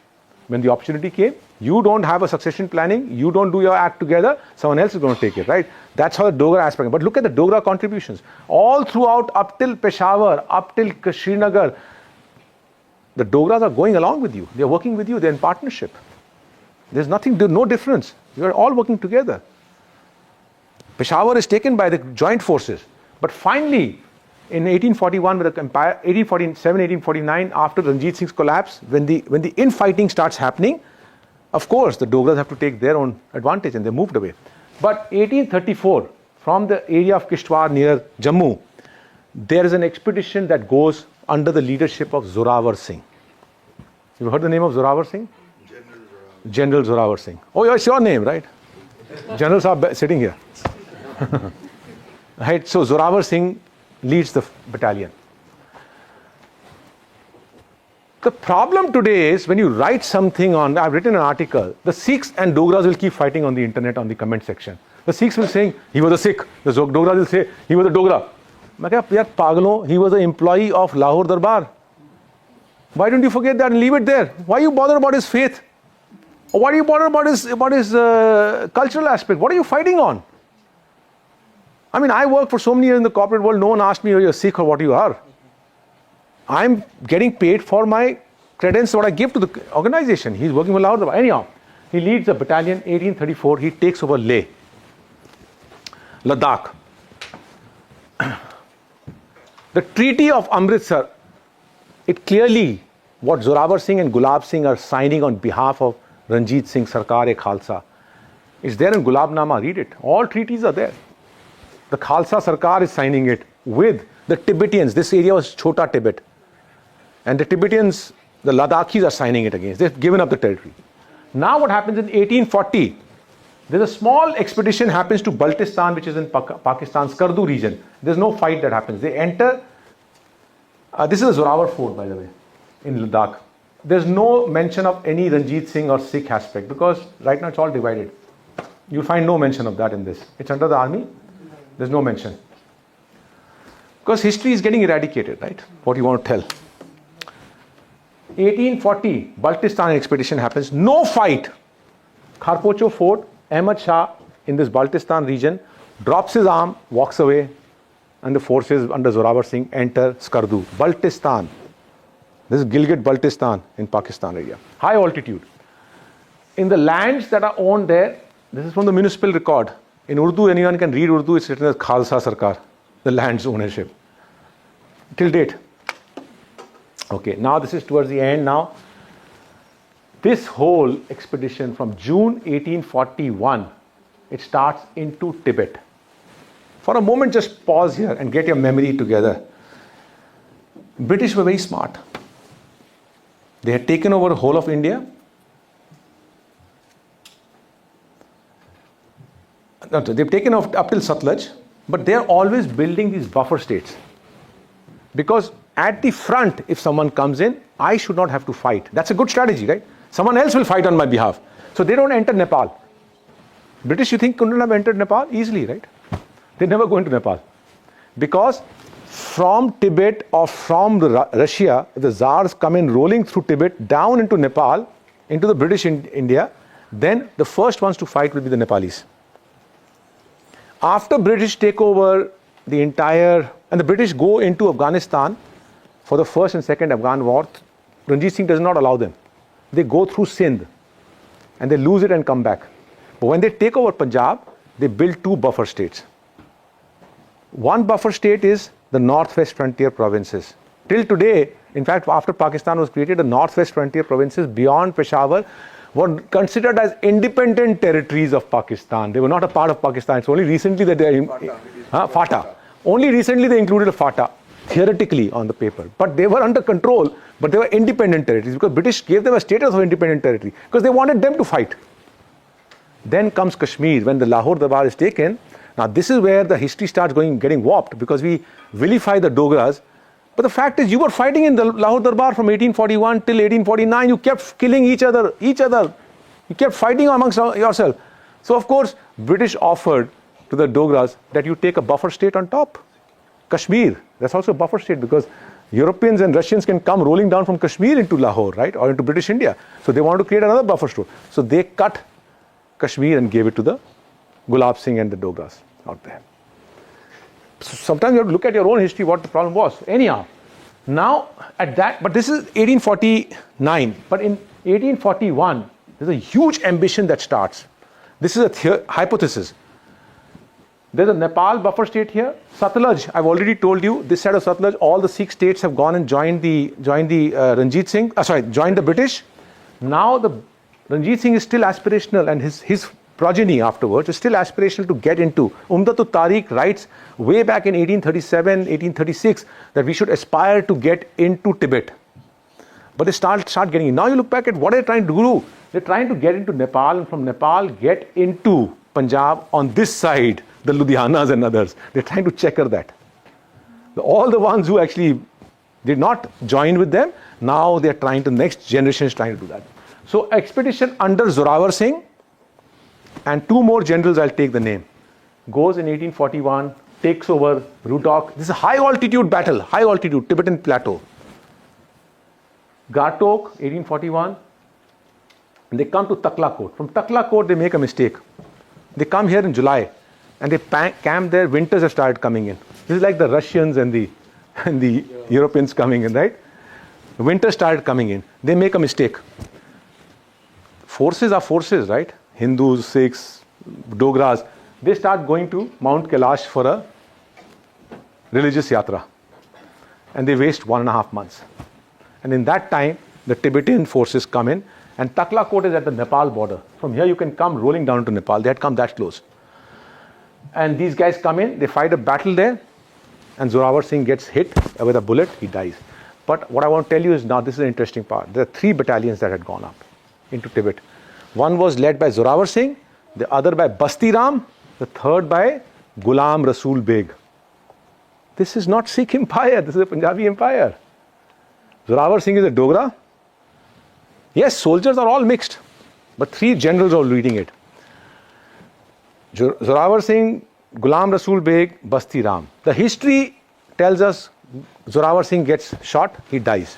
When the opportunity came, you don't have a succession planning, you don't do your act together, someone else is going to take it, right? That's how the Dogra aspect. But look at the Dogra contributions. All throughout, up till Peshawar, up till Srinagar, the Dogras are going along with you. They're working with you, they're in partnership. There's no difference. You're all working together. Peshawar is taken by the joint forces. But finally, in 1841, with the empire, 1847, 1849, after Ranjit Singh's collapse, when the infighting starts happening, of course, the Dogras have to take their own advantage and they moved away. But 1834, from the area of Kishtwar near Jammu, there is an expedition that goes under the leadership of Zorawar Singh. You heard the name of Zorawar Singh? General Zorawar Singh. Oh, it's your name, right? Generals are sitting here. Right? So Zorawar Singh leads the battalion. The problem today is when you write something on, I've written an article, the Sikhs and Dogras will keep fighting on the internet on the comment section. The Sikhs will say, he was a Sikh. The Dogras will say, he was a Dogra. मैं कहा, यार पागलों, he was an employee of Lahore Darbar. Why don't you forget that and leave it there? Why you bother about his faith? Or why do you bother about his cultural aspect? What are you fighting on? I mean, I worked for so many years in the corporate world, no one asked me, are you a Sikh or what you are? I'm getting paid for my credence, what I give to the organization. He's working for Lahore Darbar. Anyhow, he leads a battalion, 1834, he takes over Leh, Ladakh. The Treaty of Amritsar, it clearly, what Zorawar Singh and Gulab Singh are signing on behalf of Ranjit Singh Sarkar-e-Khalsa, is there in Gulabnama, read it. All treaties are there. The Khalsa Sarkar is signing it with the Tibetans. This area was Chota Tibet. And the Tibetans, the Ladakhis are signing it against. They've given up the territory. Now what happens in 1840, there's a small expedition happens to Baltistan, which is in Pakistan's Skardu region. There's no fight that happens. They enter, this is a Zorawar fort, by the way, in Ladakh. There's no mention of any Ranjit Singh or Sikh aspect because right now it's all divided. You'll find no mention of that in this. It's under the army. There's no mention. Because history is getting eradicated, right? What you want to tell. 1840, Baltistan expedition happens. No fight. Kharpocho fort, Ahmad Shah in this Baltistan region drops his arm, walks away, and the forces under Zorawar Singh enter Skardu. Baltistan. This is Gilgit-Baltistan in Pakistan area. High altitude. In the lands that are owned there, this is from the municipal record. In Urdu, anyone can read Urdu, it's written as Khalsa Sarkar, the land's ownership. Till date. Okay, now this is towards the end now. This whole expedition from June 1841, it starts into Tibet. For a moment, just pause here and get your memory together. British were very smart. They had taken over the whole of India. No, they've taken off up till Sutlej, but they're always building these buffer states. Because at the front, if someone comes in, I should not have to fight. That's a good strategy, right? Someone else will fight on my behalf. So they don't enter Nepal. British, you think, couldn't have entered Nepal? Easily, right? They never go into Nepal. Because from Tibet or from Russia, the Tsars come in rolling through Tibet down into Nepal, into the British India, then the first ones to fight will be the Nepalis. After British take over the entire, and the British go into Afghanistan for the first and second Afghan war, Ranjit Singh does not allow them. They go through Sindh and they lose it and come back. But when they take over Punjab, they build two buffer states. One buffer state is the Northwest Frontier provinces. Till today, in fact, after Pakistan was created, the Northwest Frontier provinces beyond Peshawar were considered as independent territories of Pakistan. They were not a part of Pakistan. It's only recently that they are FATA. Only recently they included a FATA, theoretically on the paper. But they were under control, but they were independent territories because British gave them a status of independent territory because they wanted them to fight. Then comes Kashmir. When the Lahore Darbar is taken, now this is where the history starts getting warped because we vilify the Dogras. But the fact is, you were fighting in the Lahore Darbar from 1841 till 1849. You kept killing each other. You kept fighting amongst yourself. So of course, British offered to the Dogras that you take a buffer state on top. Kashmir, that's also a buffer state because Europeans and Russians can come rolling down from Kashmir into Lahore, right? Or into British India. So they wanted to create another buffer state. So they cut Kashmir and gave it to the Gulab Singh and the Dogras out there. So sometimes you have to look at your own history, what the problem was. Anyhow, now at that, but this is 1849. But in 1841, there's a huge ambition that starts. This is a hypothesis. There's a Nepal buffer state here. Sutlej, I've already told you, this side of Sutlej, all the Sikh states have gone and joined the Ranjit Singh, joined the British. Now the Ranjit Singh is still aspirational and his progeny afterwards is still aspirational to get into. Umdatul Tariq writes way back in 1837, 1836 that we should aspire to get into Tibet. But they start getting in. Now you look back at what they're trying to do. They're trying to get into Nepal and from Nepal get into Punjab on this side, the Ludhianas and others. They're trying to checker that. All the ones who actually Did not join with them. Now they are trying to, next generation is trying to do that. So expedition under Zorawar Singh and two more generals, I'll take the name, goes in 1841, takes over Rutok. This is a high altitude battle, high altitude, Tibetan plateau. Gartok, 1841, and they come to Taklakot. From Taklakot, they make a mistake. They come here in July, and they camp there. Winters have started coming in. This is like the Russians and the Europeans coming in, right? Winter started coming in. They make a mistake. Forces are forces, right? Hindus, Sikhs, Dogras. They start going to Mount Kailash for a religious yatra. And they waste 1.5 months. And in that time, the Tibetan forces come in, and Taklakot is at the Nepal border. From here, you can come rolling down to Nepal. They had come that close. And these guys come in, they fight a battle there, and Zorawar Singh gets hit with a bullet, he dies. But what I want to tell you is now, this is an interesting part. There are 3 battalions that had gone up into Tibet. One was led by Zorawar Singh, the other by Basti Ram, the third by Ghulam Rasool Beg. This is not Sikh empire, this is a Punjabi empire. Zorawar Singh is a Dogra. Yes, soldiers are all mixed, but 3 generals are leading it. Zorawar Singh, Ghulam Rasool Beg, Basti Ram. The history tells us Zorawar Singh gets shot, he dies.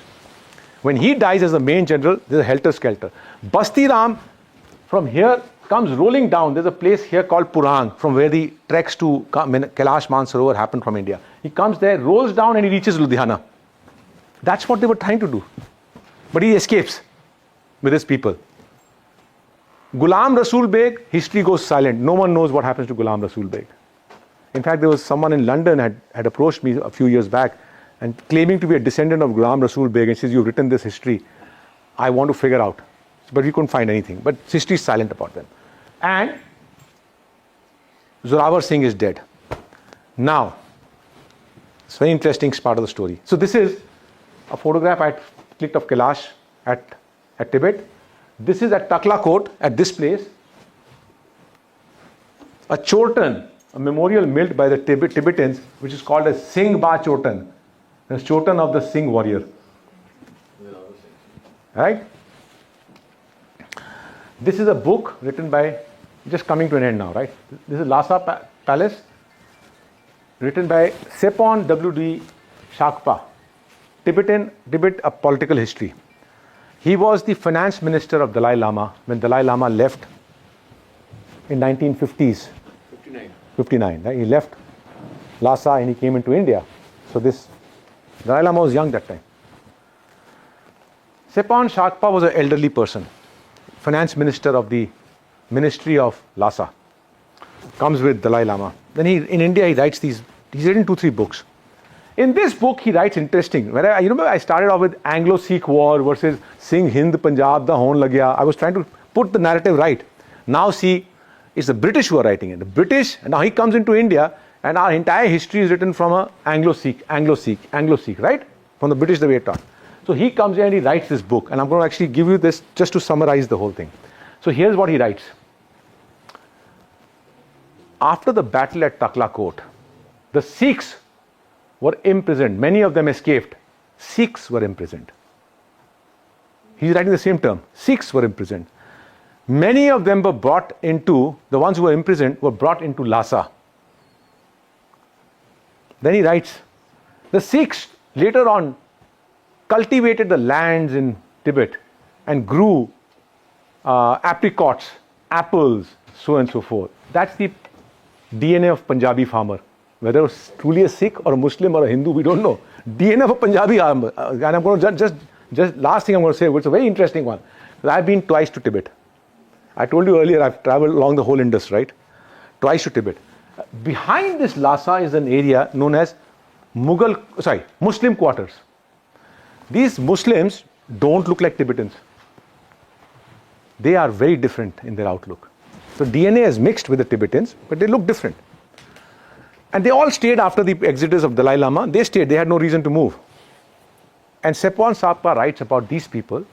When he dies as the main general, there's a helter-skelter. Basti Ram, from here, comes rolling down. There's a place here called Purang, from where the treks to Kailash Mansarovar happened from India. He comes there, rolls down, and he reaches Ludhiana. That's what they were trying to do. But he escapes with his people. Ghulam Rasool Beg, history goes silent. No one knows what happens to Ghulam Rasool Beg. In fact, there was someone in London had approached me a few years back and claiming to be a descendant of Ghulam Rasool Beg, and says, you've written this history. I want to figure out. But we couldn't find anything. But history is silent about them. And Zorawar Singh is dead. Now, it's a very interesting part of the story. So this is a photograph I clicked of Kailash at Tibet. This is at Taklakot, at this place. A Chotan, a memorial built by the Tibetans, which is called as Singh Ba Chotan. The Chotan of the Singh warrior. Right? This is a book written by, just coming to an end now, right? This is Lhasa Palace, written by Sepon W.D. Shakpa, Tibet, a political history. He was the finance minister of Dalai Lama when Dalai Lama left in 1950s. 59. Right? He left Lhasa and he came into India. So this Dalai Lama was young that time. Sepon Shakpa was an elderly person, finance minister of the Ministry of Lhasa. Comes with Dalai Lama. Then in India he writes he's written 2-3 books. In this book, he writes interesting. You remember I started off with Anglo-Sikh War versus Singh Hind Punjab da hone lagya. I was trying to put the narrative right. Now see, it's the British who are writing it. The British, and now he comes into India, and our entire history is written from a Anglo-Sikh, right? From the British, the way it taught. So he comes here and he writes this book, and I'm going to actually give you this just to summarize the whole thing. So here's what he writes. After the battle at Taklakot, the Sikhs were imprisoned. Many of them escaped. Sikhs were imprisoned. He's writing the same term. Sikhs were imprisoned. Many of them were brought into, the ones who were imprisoned were brought into Lhasa. Then he writes, the Sikhs later on cultivated the lands in Tibet and grew apricots, apples, so on and so forth. That's the DNA of Punjabi farmer. Whether it was truly a Sikh or a Muslim or a Hindu, we don't know. DNA of a Punjabi farmer. And I'm going to just last thing I'm going to say, which is a very interesting one. I've been twice to Tibet. I told you earlier I've traveled along the whole Indus, right? Twice to Tibet. Behind this Lhasa is an area known as Muslim quarters. These Muslims don't look like Tibetans. They are very different in their outlook. So DNA is mixed with the Tibetans, but they look different. And they all stayed after the exodus of Dalai Lama. They stayed. They had no reason to move. And Sepon Shakpa writes about these people.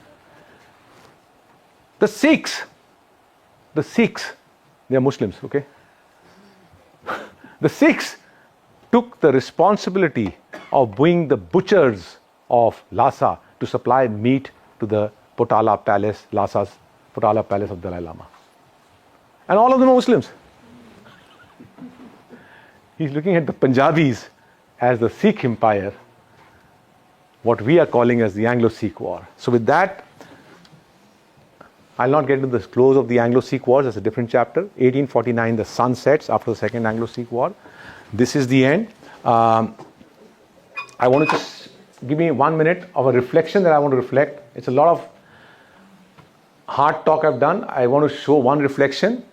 The Sikhs, they are Muslims, okay? The Sikhs took the responsibility of being the butchers of Lhasa to supply meat to the Potala Palace, Lhasa's Potala Palace of Dalai Lama. And all of them are Muslims. He's looking at the Punjabis as the Sikh empire, what we are calling as the Anglo-Sikh War. So with that, I'll not get into the close of the Anglo-Sikh Wars, that's a different chapter. 1849, the sun sets after the Second Anglo-Sikh War. This is the end. I want to just give me 1 minute of a reflection that I want to reflect. It's a lot of hard talk I've done. I want to show one reflection.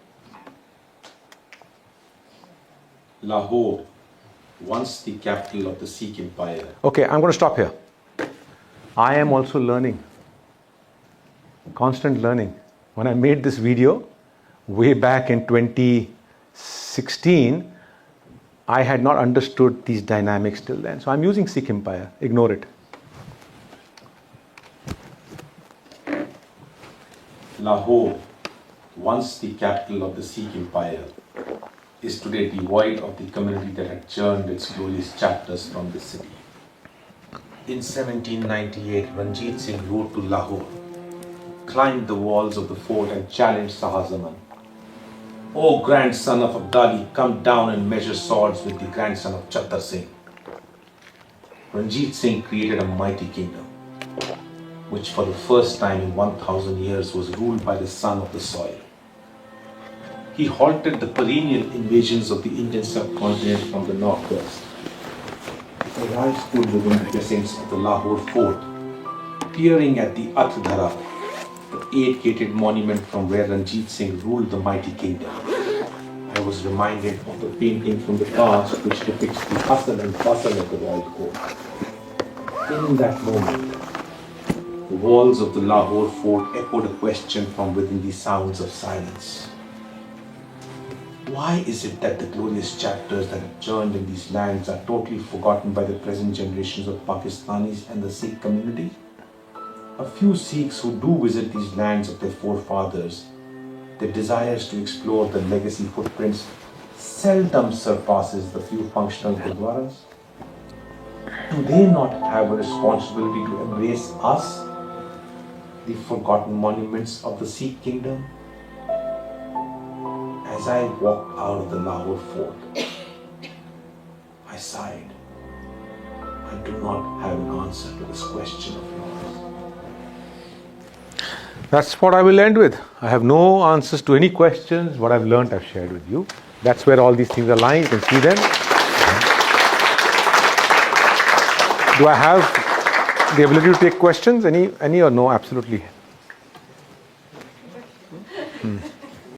Lahore, once the capital of the Sikh Empire. Okay, I'm going to stop here. I am also learning. Constant learning. When I made this video way back in 2016, I had not understood these dynamics till then. So I'm using Sikh Empire. Ignore it. Lahore, once the capital of the Sikh Empire, is today devoid of the community that had churned its glorious chapters from the city. In 1798, Ranjit Singh rode to Lahore, climbed the walls of the fort and challenged Shah Zaman. O grandson of Abdali, come down and measure swords with the grandson of Chattar Singh. Ranjit Singh created a mighty kingdom, which for the first time in 1000 years was ruled by the son of the soil. He halted the perennial invasions of the Indian subcontinent from the northwest. Raj stood within the precincts of the Lahore fort, peering at the Athdhara, the 8-gated monument from where Ranjit Singh ruled the mighty kingdom. I was reminded of the painting from the past which depicts the hustle and bustle of the royal court. In that moment, the walls of the Lahore fort echoed a question from within the sounds of silence. Why is it that the glorious chapters that have churned in these lands are totally forgotten by the present generations of Pakistanis and the Sikh community? A few Sikhs who do visit these lands of their forefathers, their desires to explore the legacy footprints seldom surpasses the few functional gurdwaras. Do they not have a responsibility to embrace us, the forgotten monuments of the Sikh kingdom? As I walked out of the Lahore fort, I sighed. I do not have an answer to this question of yours. That's what I will end with. I have no answers to any questions. What I've learned, I've shared with you. That's where all these things are lying. You can see them. Do I have the ability to take questions? Any or no? Absolutely.